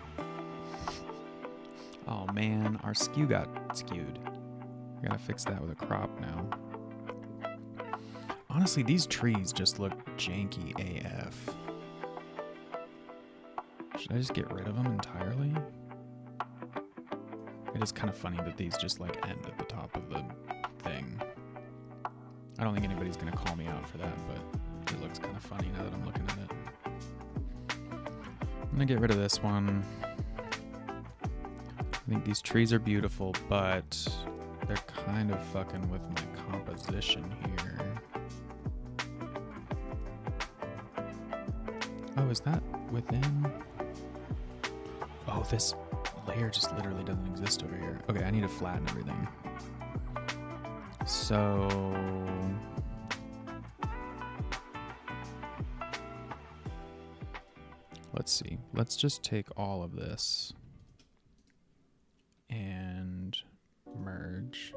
Oh man, our skew got skewed. I gotta fix that with a crop now. Honestly, these trees just look janky AF. Should I just get rid of them entirely? It is kind of funny that these just like end at the top of the thing. I don't think anybody's gonna call me out for that, but it looks kind of funny now that I'm looking at it. I'm gonna get rid of this one. I think these trees are beautiful, but they're kind of fucking with my composition here. Oh, is that within? Oh, this layer just literally doesn't exist over here. Okay, I need to flatten everything. So let's see. Let's just take all of this and merge.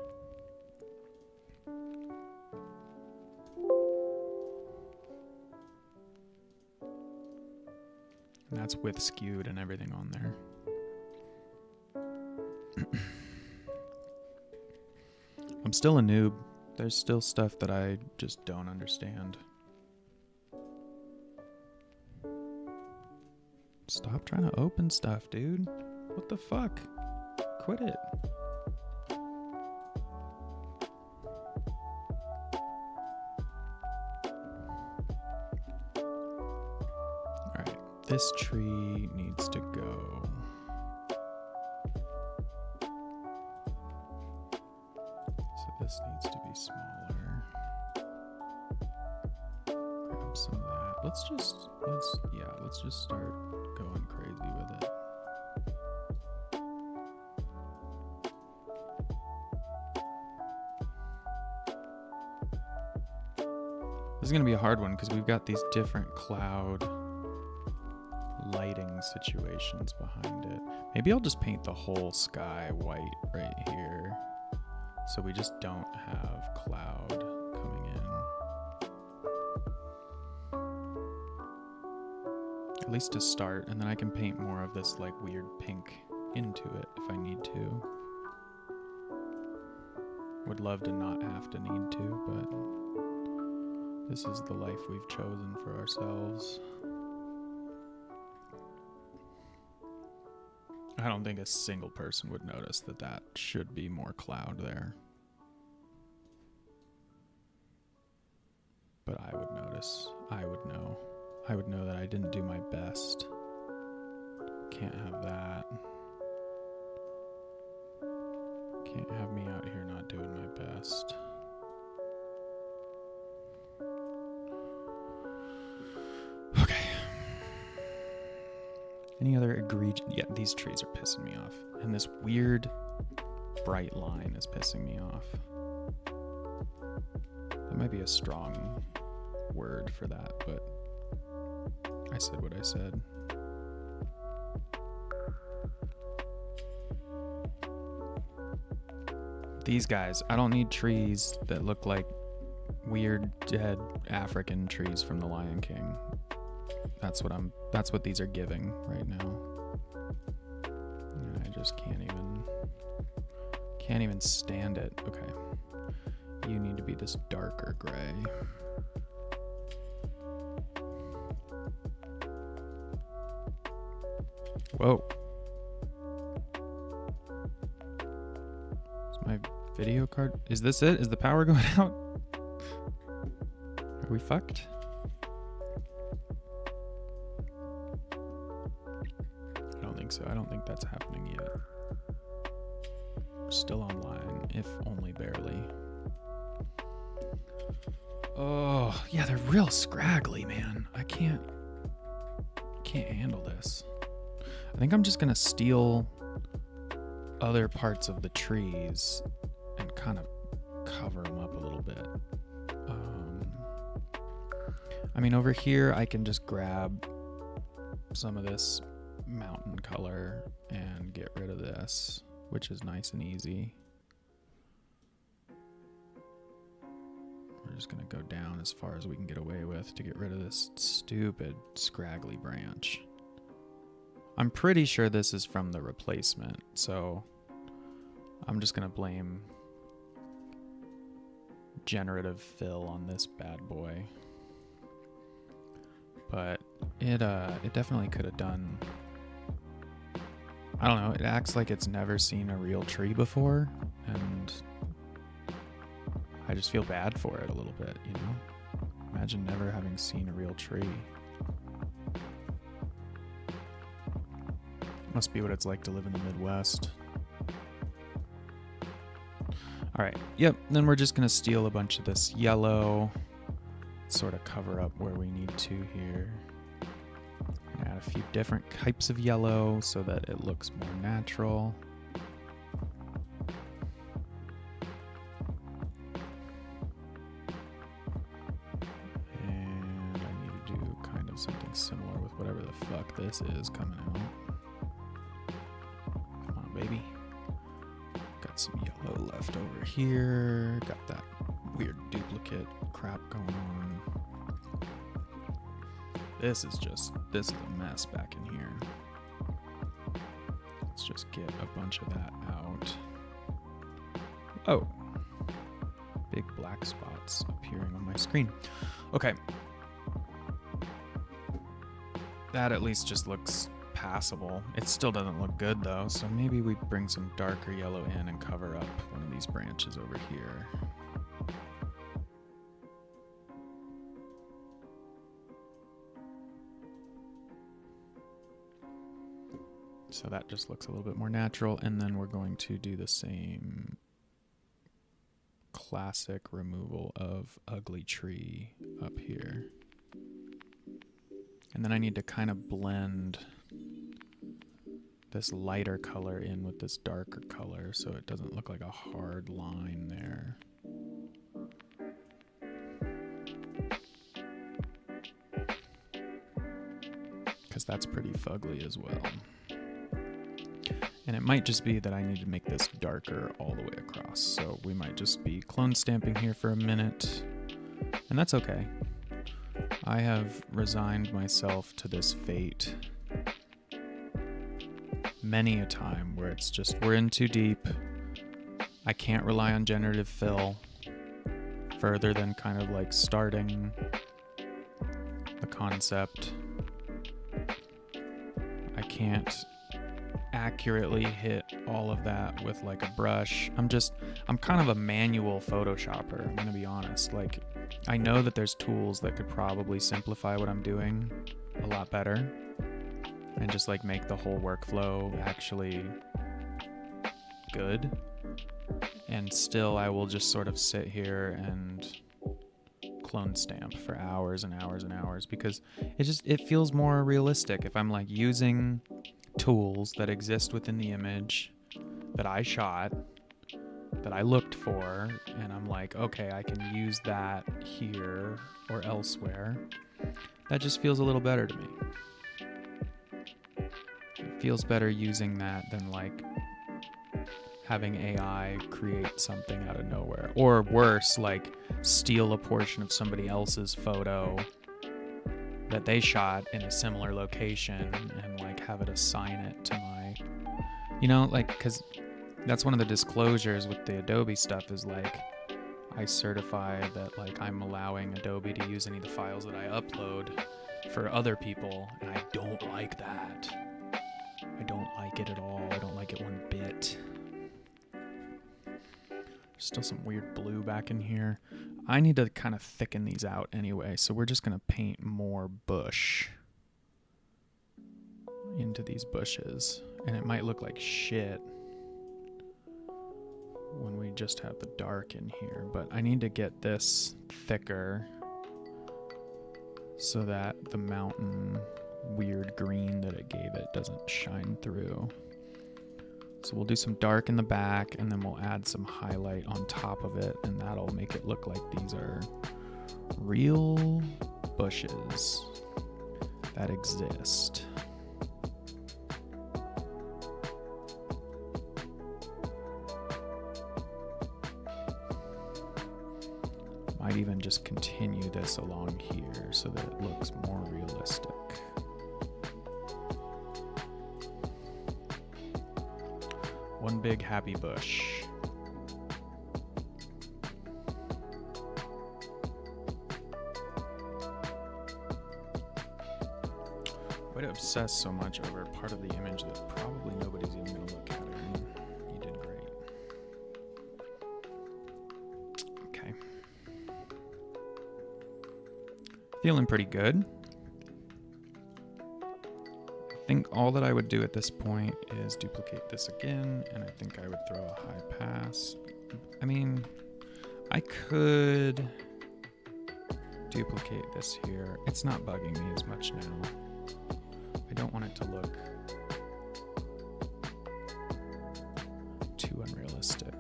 And that's with skewed and everything on there. I'm still a noob. There's still stuff that I just don't understand. Stop trying to open stuff, dude. What the fuck? Quit it. Alright, this tree needs to go. So this needs to be smaller. Grab some of that. Let's just start going crazy with it. This is going to be a hard one because we've got these different cloud lighting situations behind it. Maybe I'll just paint the whole sky white right here so we just don't have cloud coming in. At least to start, and then I can paint more of this like weird pink into it if I need to. Would love to not have to need to, but this is the life we've chosen for ourselves. I don't think a single person would notice that that should be more cloud there. But I would notice. I would know. I would know that I didn't do my best. Can't have that. Can't have me out here not doing my best. Okay. Any other egregious... Yeah, these trees are pissing me off. And this weird bright line is pissing me off. That might be a strong word for that, but I said what I said. These guys, I don't need trees that look like weird dead African trees from The Lion King. That's what these are giving right now. And I just can't even stand it. Okay. You need to be this darker gray. Whoa. Is my video card... Is this it? Is the power going out? Are we fucked? I don't think so. I don't think that's happening yet. We're still online, if only barely. Oh, yeah, they're real scraggly, man. I can't handle this. I think I'm just gonna steal other parts of the trees and kind of cover them up a little bit. I mean, over here I can just grab some of this mountain color and get rid of this, which is nice and easy. We're just gonna go down as far as we can get away with to get rid of this stupid scraggly branch. I'm pretty sure this is from the replacement, so I'm just gonna blame generative fill on this bad boy. But it definitely could have done, I don't know, it acts like it's never seen a real tree before, and I just feel bad for it a little bit, you know? Imagine never having seen a real tree. Must be what it's like to live in the Midwest. All right, yep, then we're just gonna steal a bunch of this yellow, sort of cover up where we need to here. Add a few different types of yellow so that it looks more natural. And I need to do kind of something similar with whatever the fuck this is coming out. Come on, baby. Got some yellow left over here. Got that weird duplicate crap going on. This is a mess back in here. Let's just get a bunch of that out. Oh, big black spots appearing on my screen. Okay. That at least just looks passable. It still doesn't look good though, so maybe we bring some darker yellow in and cover up one of these branches over here. So that just looks a little bit more natural, and then we're going to do the same classic removal of ugly tree up here. And then I need to kind of blend this lighter color in with this darker color so it doesn't look like a hard line there. Because that's pretty fugly as well. And it might just be that I need to make this darker all the way across. So we might just be clone stamping here for a minute. And that's okay. I have resigned myself to this fate many a time where it's just, we're in too deep. I can't rely on generative fill further than kind of like starting the concept. I can't accurately hit all of that with like a brush. I'm kind of a manual photoshopper, I'm gonna be honest. Like, I know that there's tools that could probably simplify what I'm doing a lot better and just like make the whole workflow actually good. And still I will just sort of sit here and clone stamp for hours and hours and hours because it feels more realistic if I'm like using tools that exist within the image that I shot, that I looked for, and I'm like, okay, I can use that here or elsewhere. That just feels a little better to me. It feels better using that than like having AI create something out of nowhere. Or worse, like steal a portion of somebody else's photo that they shot in a similar location and like have it assign it to my, you know, like, because that's one of the disclosures with the Adobe stuff is like, I certify that like I'm allowing Adobe to use any of the files that I upload for other people, and I don't like that. I don't like it at all. I don't like it one bit. Still some weird blue back in here. I need to kind of thicken these out anyway, so we're just going to paint more bush into these bushes. And it might look like shit when we just have the dark in here, but I need to get this thicker so that the mountain weird green that it gave it doesn't shine through. So we'll do some dark in the back, and then we'll add some highlight on top of it, and that'll make it look like these are real bushes that exist. Might even just continue this along here so that it looks more realistic. One big happy bush. Way to obsess so much over part of the image that probably nobody's even gonna look at it, and you did great. Okay. Feeling pretty good. I think all that I would do at this point is duplicate this again, and I think I would throw a high pass. I mean, I could duplicate this here. It's not bugging me as much now. I don't want it to look too unrealistic.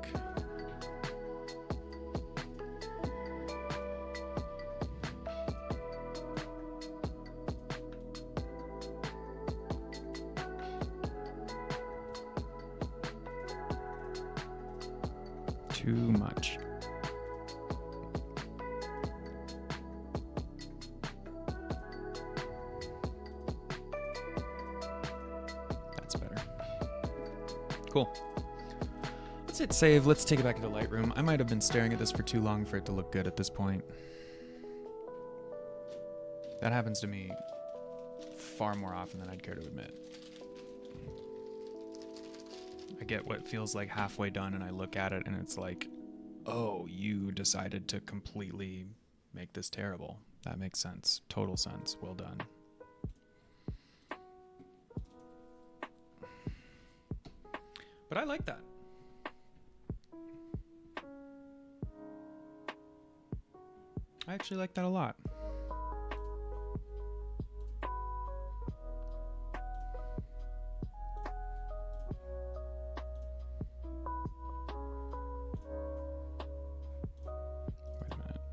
Too much. That's better. Cool. Let's hit save. Let's take it back into Lightroom. I might have been staring at this for too long for it to look good at this point. That happens to me far more often than I'd care to admit. I get what feels like halfway done, and I look at it and it's like, oh, you decided to completely make this terrible. That makes sense. Total sense. Well done. But I like that. I actually like that a lot.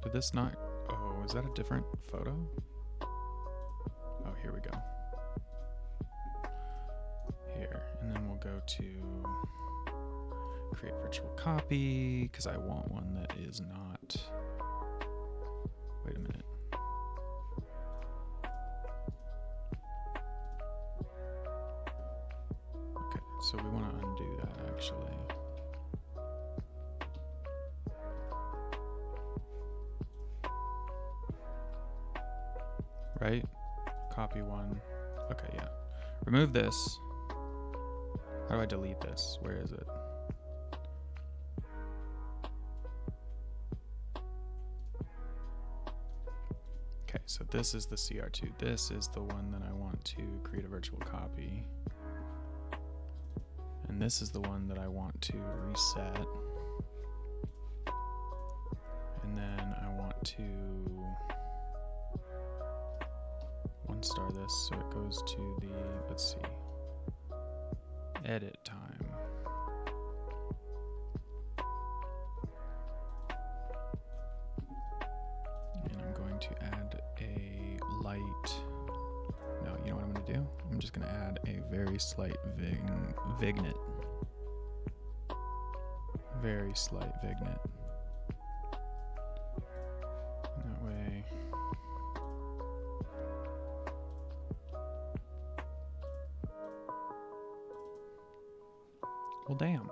Did this not... Oh, is that a different photo? Oh, here we go. Here. And then we'll go to create virtual copy, because I want one that is not... Wait a minute. Okay, so we want to undo that, actually. Right? Copy one. Okay, yeah. Remove this. How do I delete this? Where is it? Okay, so this is the CR2. This is the one that I want to create a virtual copy. And this is the one that I want to reset. And then I want to star this so it goes to the, let's see, edit time. And I'm going to add a light, no, you know what I'm going to do? I'm just going to add a very slight vignette. Very slight vignette. That way. Well, damn.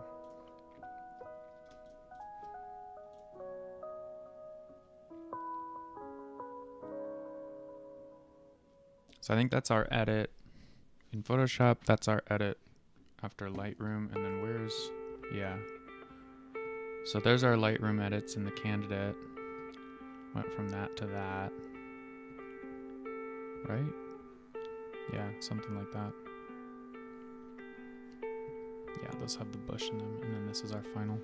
So I think that's our edit in Photoshop. That's our edit after Lightroom. And then where's, yeah. So there's our Lightroom edits in the candidate. Went from that to that. Right? Yeah, something like that. Yeah, those have the bush in them. And then this is our final.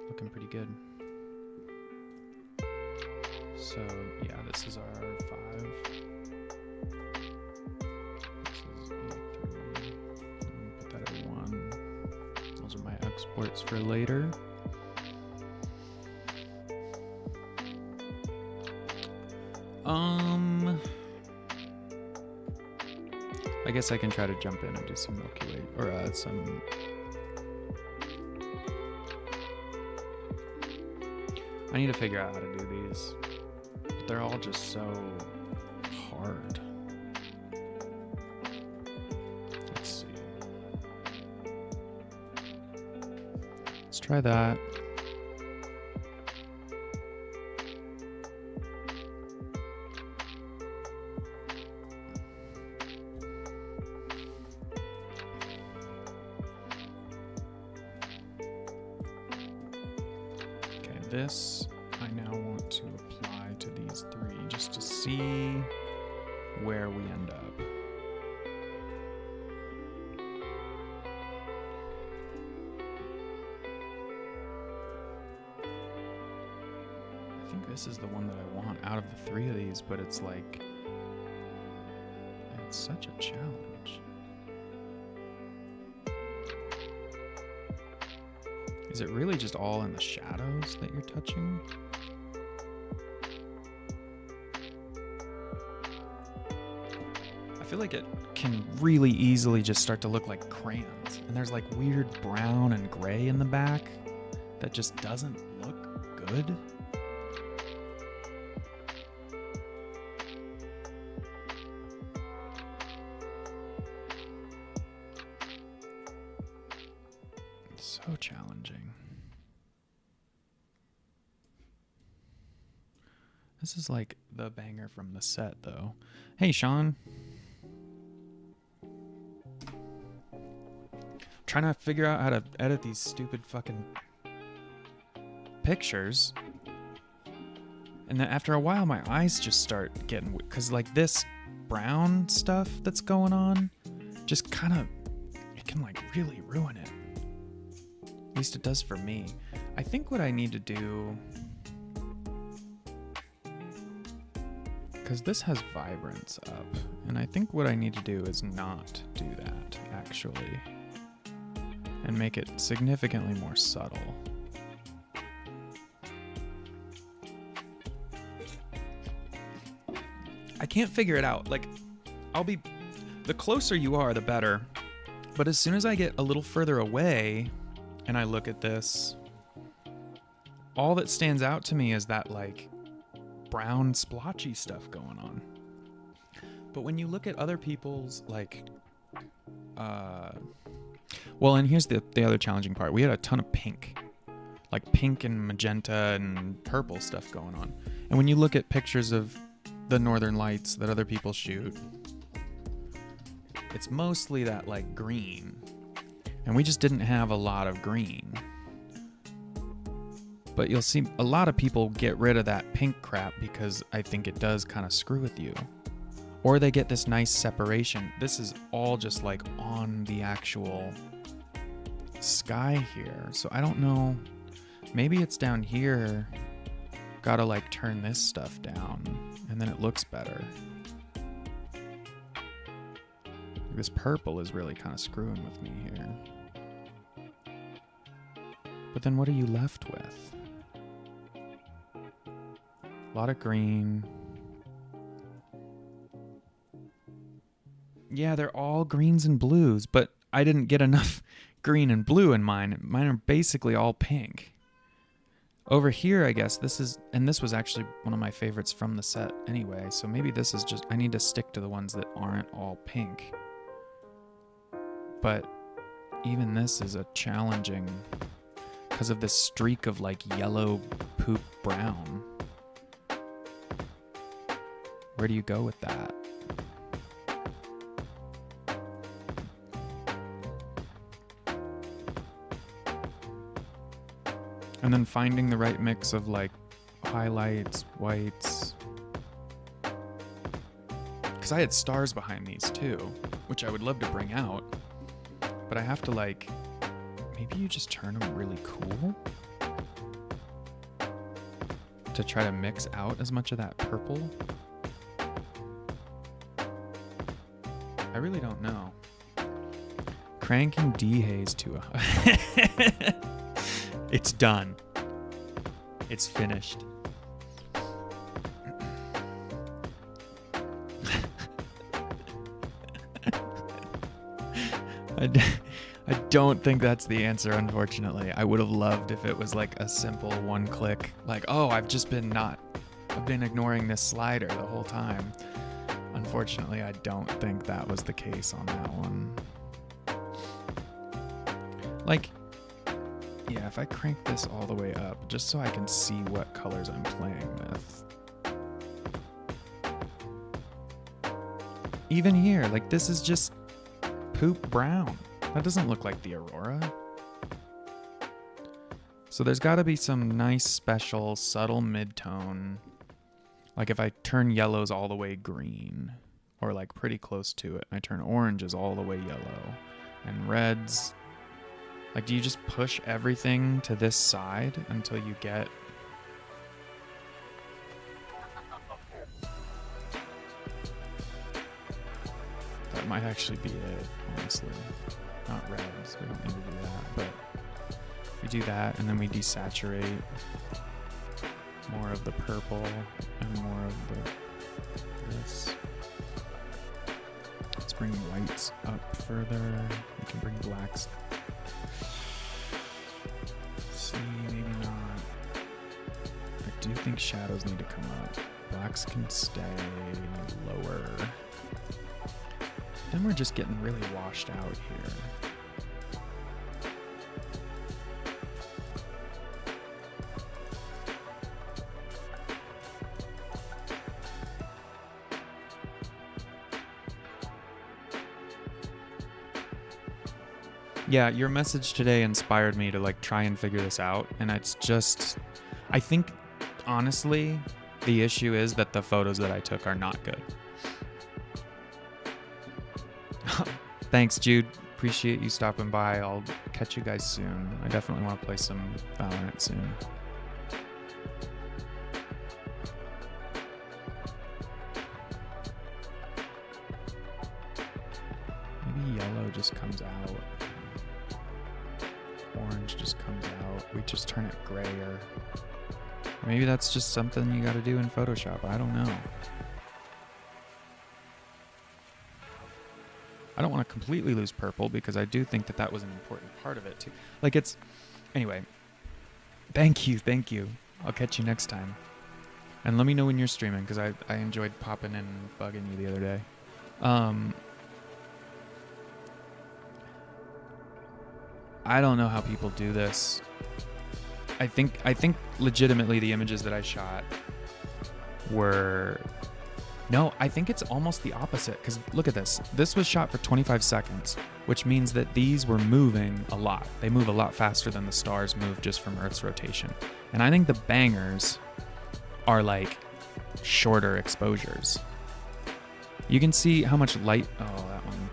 Looking pretty good. So yeah, this is our 5. This is A3. Put that at 1. Those are my exports for later. I guess I can try to jump in and do some Milky Way, or some. I need to figure out how to do these, but they're all just so hard. Let's see. Let's try that. This I now want to apply to these 3 just to see where we end up. I think this is the one that I want out of the 3 of these, but it's like, it's such a challenge. Is it really just all in the shadows that you're touching? I feel like it can really easily just start to look like crayons. And there's like weird brown and gray in the back that just doesn't look good. It's so challenging. This is like the banger from the set, though. Hey, Sean. Trying to figure out how to edit these stupid fucking pictures. And then after a while, my eyes just start getting... Because, like, this brown stuff that's going on just kind of... It can, like, really ruin it. At least it does for me. I think what I need to do... Because this has vibrance up, and I think what I need to do is not do that, actually, and make it significantly more subtle. I can't figure it out. Like, the closer you are, the better, but as soon as I get a little further away and I look at this, all that stands out to me is that, like, brown splotchy stuff going on. But when you look at other people's, like, well, and here's the other challenging part. We had a ton of pink, like pink and magenta and purple stuff going on. And when you look at pictures of the northern lights that other people shoot, it's mostly that, like, green. And we just didn't have a lot of green. But you'll see a lot of people get rid of that pink crap because I think it does kind of screw with you. Or they get this nice separation. This is all just like on the actual sky here. So I don't know. Maybe it's down here. Gotta like turn this stuff down and then it looks better. This purple is really kind of screwing with me here. But then what are you left with? A lot of green. Yeah, they're all greens and blues, but I didn't get enough green and blue in mine. Mine are basically all pink. Over here, I guess, this was actually one of my favorites from the set anyway, so maybe this is just, I need to stick to the ones that aren't all pink. But even this is a challenging, because of this streak of like yellow poop brown. Where do you go with that? And then finding the right mix of like highlights, whites. Because I had stars behind these too, which I would love to bring out. But I have to like, maybe you just turn them really cool to try to mix out as much of that purple. I really don't know. Cranking dehaze to a... It's done. It's finished. I don't think that's the answer, unfortunately. I would have loved if it was like a simple one click, like, oh, I've been ignoring this slider the whole time. Unfortunately, I don't think that was the case on that one. Like, yeah, if I crank this all the way up, just so I can see what colors I'm playing with. Even here, like this is just poop brown. That doesn't look like the Aurora. So there's got to be some nice, special, subtle mid-tone. Like if I turn yellows all the way green, or like pretty close to it, and I turn oranges all the way yellow, and reds. Like, do you just push everything to this side until you get... That might actually be it, honestly. Not reds, we don't need to do that, but we do that, and then we desaturate more of the purple and more of this. Let's bring whites up further. We can bring blacks. See, maybe not. I do think shadows need to come up. Blacks can stay lower. Then we're just getting really washed out here. Yeah, your message today inspired me to like try and figure this out, and it's just, I think honestly the issue is that the photos that I took are not good. Thanks, Jude. Appreciate you stopping by. I'll catch you guys soon. I definitely want to play some Valorant soon. Maybe yellow just comes out. Orange just comes out. We just turn it gray, or maybe that's just something you got to do in Photoshop. I don't know. I don't want to completely lose purple because I do think that that was an important part of it too. Like it's, anyway, thank you. I'll catch you next time. And let me know when you're streaming because I enjoyed popping in and bugging you the other day. I don't know how people do this. I think legitimately the images that I shot were... No, I think it's almost the opposite, because look at this. This was shot for 25 seconds, which means that these were moving a lot. They move a lot faster than the stars move just from Earth's rotation. And I think the bangers are like shorter exposures. You can see how much light... Oh, that one.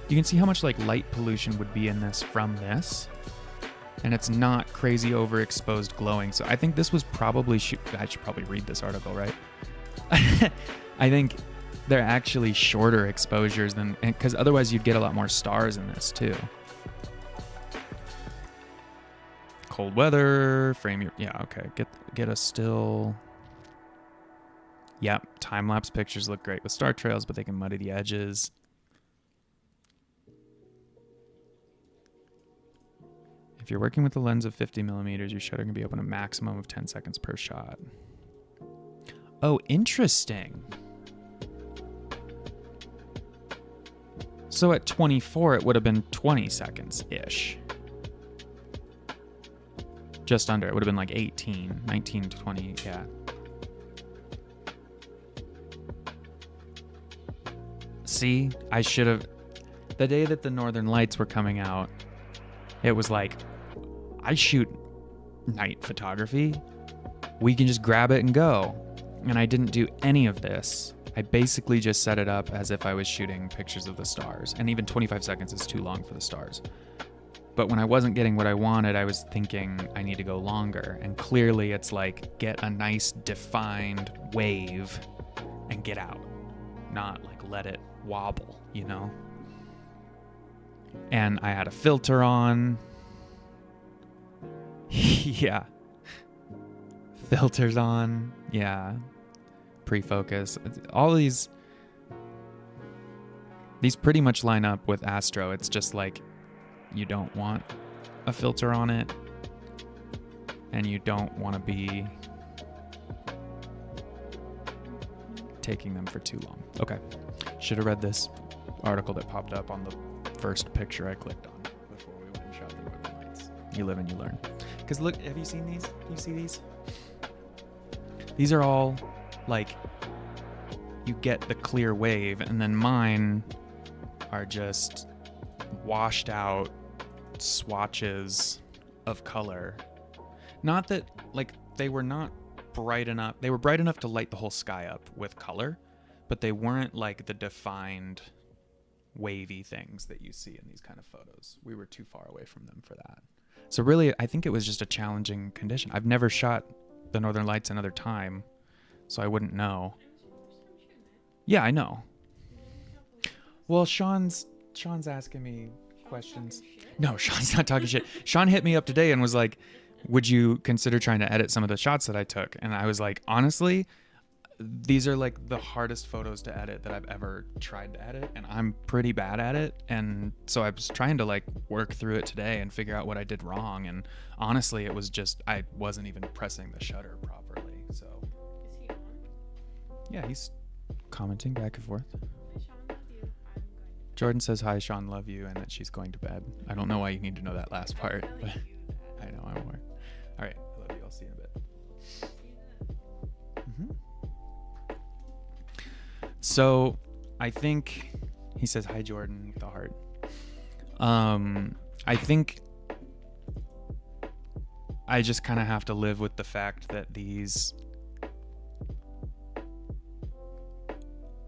You can see how much like light pollution would be in this from this. And it's not crazy overexposed glowing. So I think this was probably... I should probably read this article, right? I think they're actually shorter exposures than, because otherwise you'd get a lot more stars in this too. Cold weather, frame your, yeah, okay. Get a still. Yep, time-lapse pictures look great with star trails, but they can muddy the edges. If you're working with a lens of 50 millimeters, your shutter can be open a maximum of 10 seconds per shot. Oh, interesting. So at 24, it would have been 20 seconds-ish. Just under. It would have been like 18, 19, 20, yeah. See, I should have... The day that the Northern Lights were coming out, it was like, I shoot night photography, we can just grab it and go. And I didn't do any of this. I basically just set it up as if I was shooting pictures of the stars. And even 25 seconds is too long for the stars. But when I wasn't getting what I wanted, I was thinking I need to go longer. And clearly it's like, get a nice defined wave and get out. Not like let it wobble, you know? And I had a filter on. Yeah. Filters on. Yeah. Pre-focus. All these pretty much line up with Astro. It's just like you don't want a filter on it, and you don't want to be taking them for too long. Okay. Should have read this article that popped up on the first picture I clicked on before we went and shot the Northern Lights. You live and you learn. Because look, have you seen these? Can you see these? These are all like, you get the clear wave, and then mine are just washed out swatches of color. Not that, like, they were not bright enough. They were bright enough to light the whole sky up with color, but they weren't like the defined wavy things that you see in these kind of photos. We were too far away from them for that. So really, I think it was just a challenging condition. I've never shot the Northern Lights another time, so I wouldn't know. Yeah, I know. Well, Sean's asking me questions. No, Sean's not talking shit. Sean hit me up today and was like, would you consider trying to edit some of the shots that I took? And I was like, honestly, these are like the hardest photos to edit that I've ever tried to edit, and I'm pretty bad at it. And so I was trying to like work through it today and figure out what I did wrong. And honestly, it was just, I wasn't even pressing the shutter properly. So Is he on? yeah, he's commenting back and forth. Hi, Sean, love you. I'm going to Jordan says, hi, Sean, love you, and that she's going to bed. I don't know why you need to know that last part, I'm but telling you that. I know, I'm aware. All right, I love you. I'll see you in a bit. See that? Mm-hmm. So I think he says, hi, Jordan, with the heart. I think I just kind of have to live with the fact that these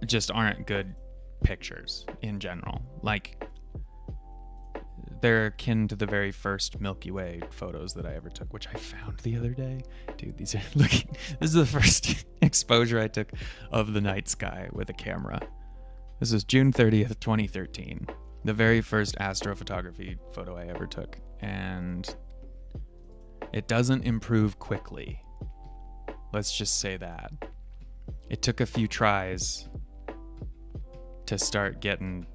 just aren't good pictures in general. Like, they're akin to the very first Milky Way photos that I ever took, which I found the other day. Dude, these are looking, this is the first exposure I took of the night sky with a camera. This was June 30th, 2013. The very first astrophotography photo I ever took. And it doesn't improve quickly. Let's just say that. It took a few tries to start getting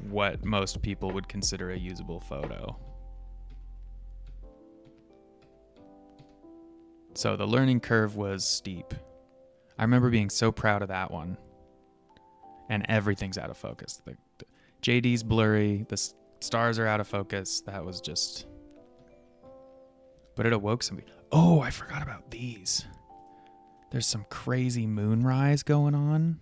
what most people would consider a usable photo. So the learning curve was steep. I remember being so proud of that one. And everything's out of focus. The JD's blurry, the stars are out of focus. That was just... But it awoke somebody. Oh, I forgot about these. There's some crazy moonrise going on.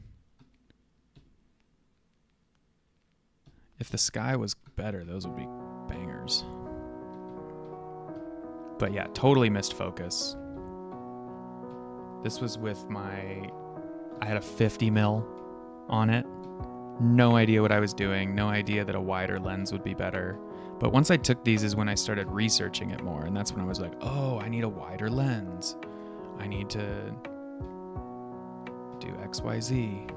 If the sky was better, those would be bangers. But yeah, totally missed focus. This was with I had a 50 mil on it. No idea what I was doing. No idea that a wider lens would be better. But once I took these is when I started researching it more. And that's when I was like, oh, I need a wider lens. I need to do XYZ.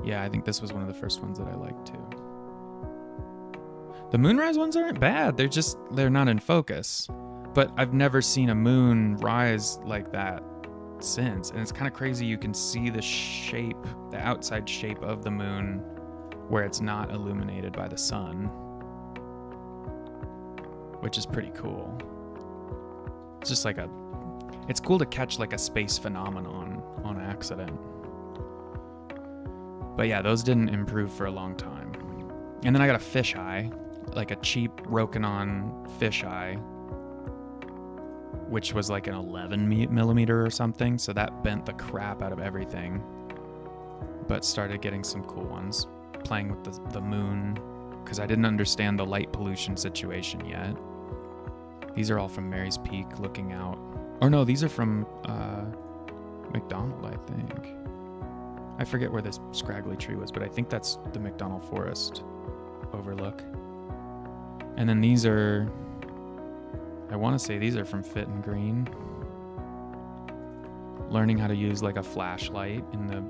Yeah, I think this was one of the first ones that I liked too. The moonrise ones aren't bad. They're not in focus. But I've never seen a moon rise like that since. And it's kind of crazy. You can see the shape, the outside shape of the moon where it's not illuminated by the sun, which is pretty cool. It's just like it's cool to catch like a space phenomenon on accident. But yeah, those didn't improve for a long time. And then I got a fisheye, like a cheap Rokinon fisheye, which was like an 11 millimeter or something. So that bent the crap out of everything, but started getting some cool ones, playing with the moon, because I didn't understand the light pollution situation yet. These are all from Mary's Peak looking out. Or no, these are from McDonald, I think. I forget where this scraggly tree was, but I think that's the McDonald Forest overlook. And then these are, I want to say these are from Fit and Green. Learning how to use like a flashlight in the,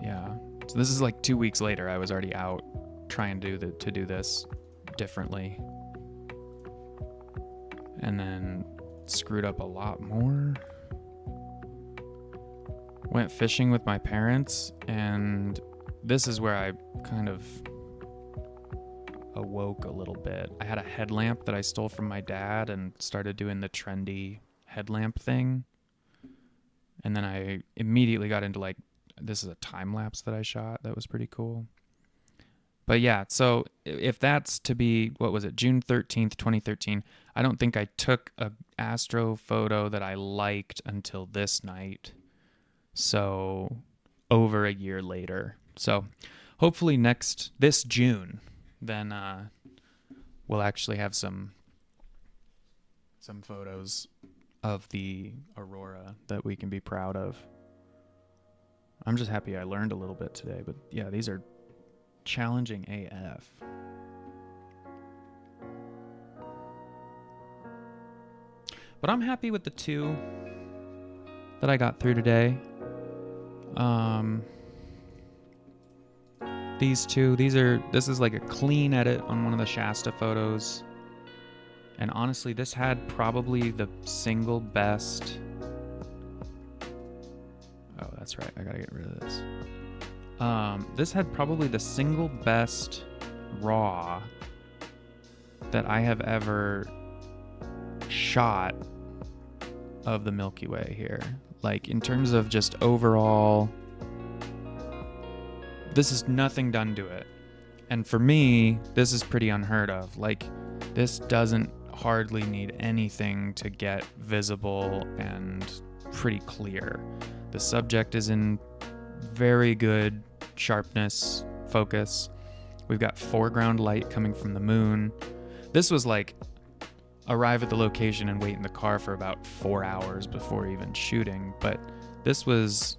yeah. So this is like 2 weeks later. I was already out trying to do this differently. And then screwed up a lot more. Went fishing with my parents, and this is where I kind of awoke a little bit. I had a headlamp that I stole from my dad and started doing the trendy headlamp thing. And then I immediately got into like, this is a time lapse that I shot. That was pretty cool. But yeah, so if that's to be, what was it, June 13th, 2013, I don't think I took a astro photo that I liked until this night. So over a year later. So hopefully this June, then we'll actually have some photos of the aurora that we can be proud of. I'm just happy I learned a little bit today, but yeah, these are challenging AF. But I'm happy with the 2 that I got through today. These 2, this is like a clean edit on one of the Shasta photos. And honestly, this had probably the single best. Oh, that's right. I gotta get rid of this. This had probably the single best raw that I have ever shot of the Milky Way here. Like, in terms of just overall, this is nothing done to it. And for me, this is pretty unheard of. Like, this doesn't hardly need anything to get visible and pretty clear. The subject is in very good sharpness, focus. We've got foreground light coming from the moon. This was like arrive at the location and wait in the car for about 4 hours before even shooting. But this was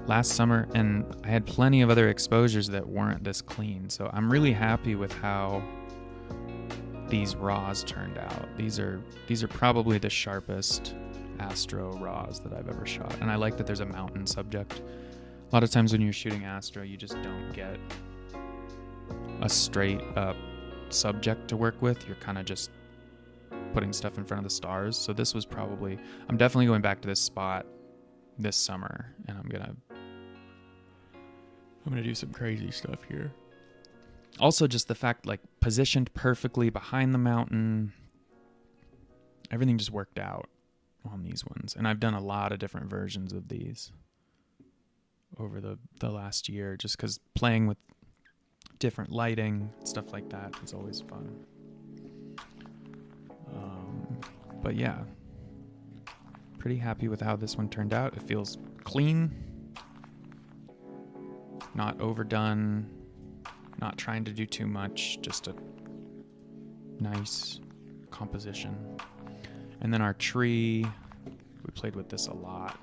last summer, and I had plenty of other exposures that weren't this clean. So I'm really happy with how these raws turned out. These are probably the sharpest astro raws that I've ever shot. And I like that there's a mountain subject. A lot of times when you're shooting astro, you just don't get a straight up subject to work with. You're kind of just putting stuff in front of the stars. So this was probably, I'm definitely going back to this spot this summer, and I'm gonna do some crazy stuff here. Also, just the fact, like, positioned perfectly behind the mountain, everything just worked out on these ones. And I've done a lot of different versions of these over the last year, just because playing with different lighting, stuff like that is always fun. But yeah, pretty happy with how this one turned out. It feels clean, not overdone, not trying to do too much, just a nice composition. And then our tree, we played with this a lot.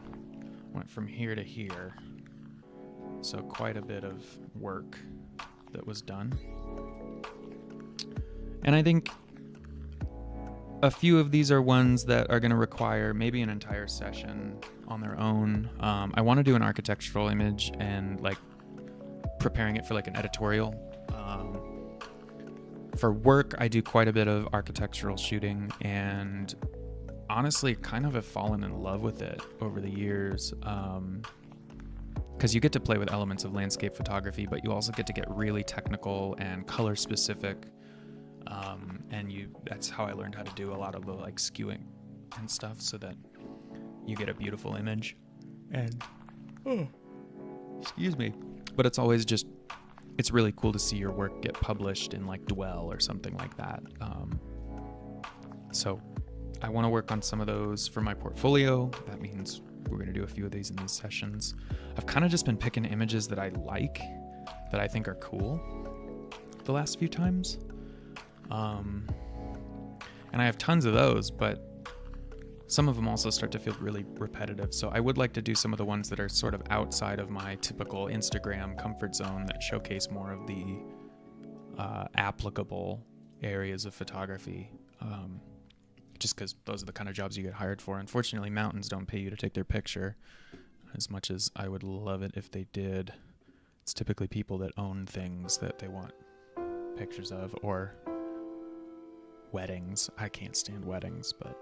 Went from here to here. So quite a bit of work that was done. And I think a few of these are ones that are going to require maybe an entire session on their own. I want to do an architectural image and like preparing it for like an editorial. For work, I do quite a bit of architectural shooting, and honestly kind of have fallen in love with it over the years. Because you get to play with elements of landscape photography, but you also get to get really technical and color specific. And that's how I learned how to do a lot of the like skewing and stuff, so that you get a beautiful image. And excuse me, but it's always just, it's really cool to see your work get published in like Dwell or something like that. So I want to work on some of those for my portfolio. That means we're going to do a few of these in these sessions. I've kind of just been picking images that I like, that I think are cool. the last few times. And I have tons of those, but some of them also start to feel really repetitive. So I would like to do some of the ones that are sort of outside of my typical Instagram comfort zone that showcase more of the applicable areas of photography. Just because those are the kind of jobs you get hired for. Unfortunately, mountains don't pay you to take their picture as much as I would love it if they did. It's typically people that own things that they want pictures of, or weddings. I can't stand weddings, but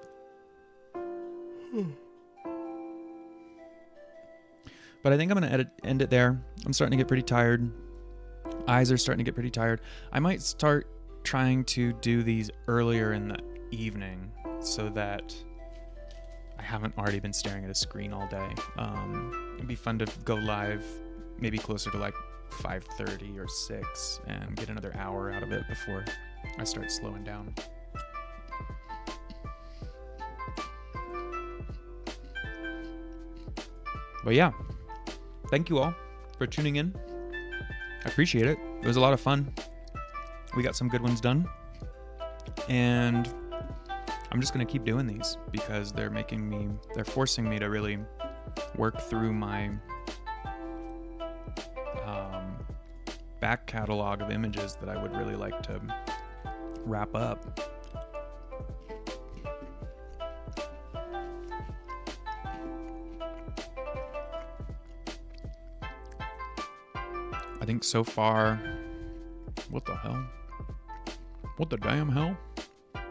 I think I'm going to end it there. I'm starting to get pretty tired. Eyes are starting to get pretty tired. I might start trying to do these earlier in the evening so that I haven't already been staring at a screen all day. It'd be fun to go live maybe closer to like 5:30 or 6 and get another hour out of it before I start slowing down. But yeah, thank you all for tuning in. I appreciate it. It was a lot of fun. We got some good ones done. And I'm just going to keep doing these because they're forcing me to really work through my back catalog of images that I would really like to wrap up. I think so far, what the hell? What the damn hell? I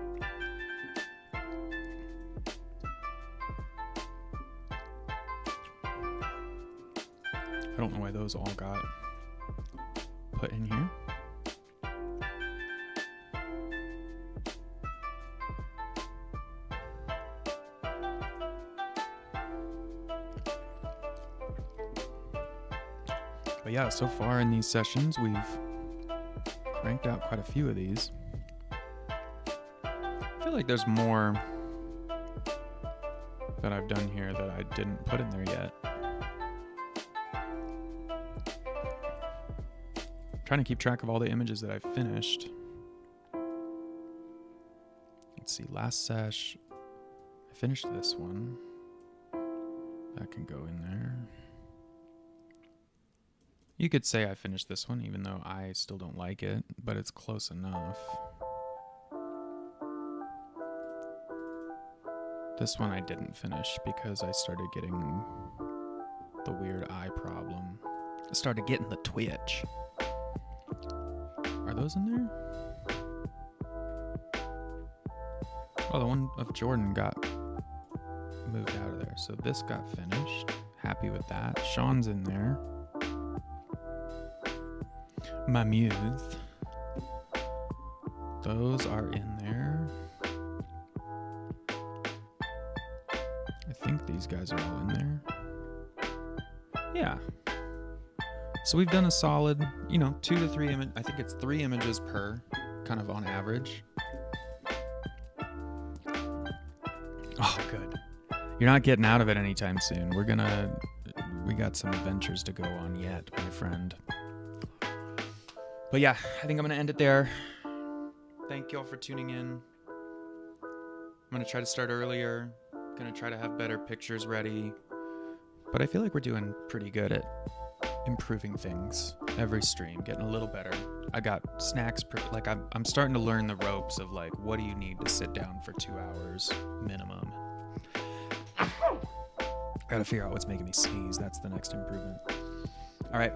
don't know why those all got put in here. But yeah, so far in these sessions, we've cranked out quite a few of these. I feel like there's more that I've done here that I didn't put in there yet. Trying to keep track of all the images that I've finished. Let's see, last sesh, I finished this one. That can go in there. You could say I finished this one, even though I still don't like it, but it's close enough. This one I didn't finish because I started getting the weird eye problem. I started getting the twitch. Are those in there? Oh, the one of Jordan got moved out of there. So this got finished. Happy with that. Sean's in there. My muse. Those are in there. I think these guys are all in there. Yeah. So we've done a solid, 2 to 3 images. I think it's 3 images per, kind of on average. Oh, good. You're not getting out of it anytime soon. We got some adventures to go on yet, my friend. But yeah, I think I'm going to end it there. Thank y'all for tuning in. I'm going to try to start earlier. Going to try to have better pictures ready. But I feel like we're doing pretty good at improving things every stream, getting a little better. I got snacks, I'm starting to learn the ropes of what do you need to sit down for 2 hours minimum. Gotta figure out what's making me sneeze. That's the next improvement. All right.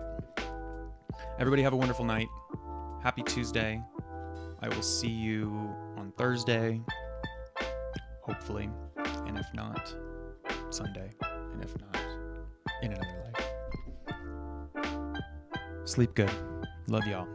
Everybody have a wonderful night. Happy Tuesday. I will see you on Thursday, hopefully. And if not, Sunday. And if not, in another life. Sleep good. Love y'all.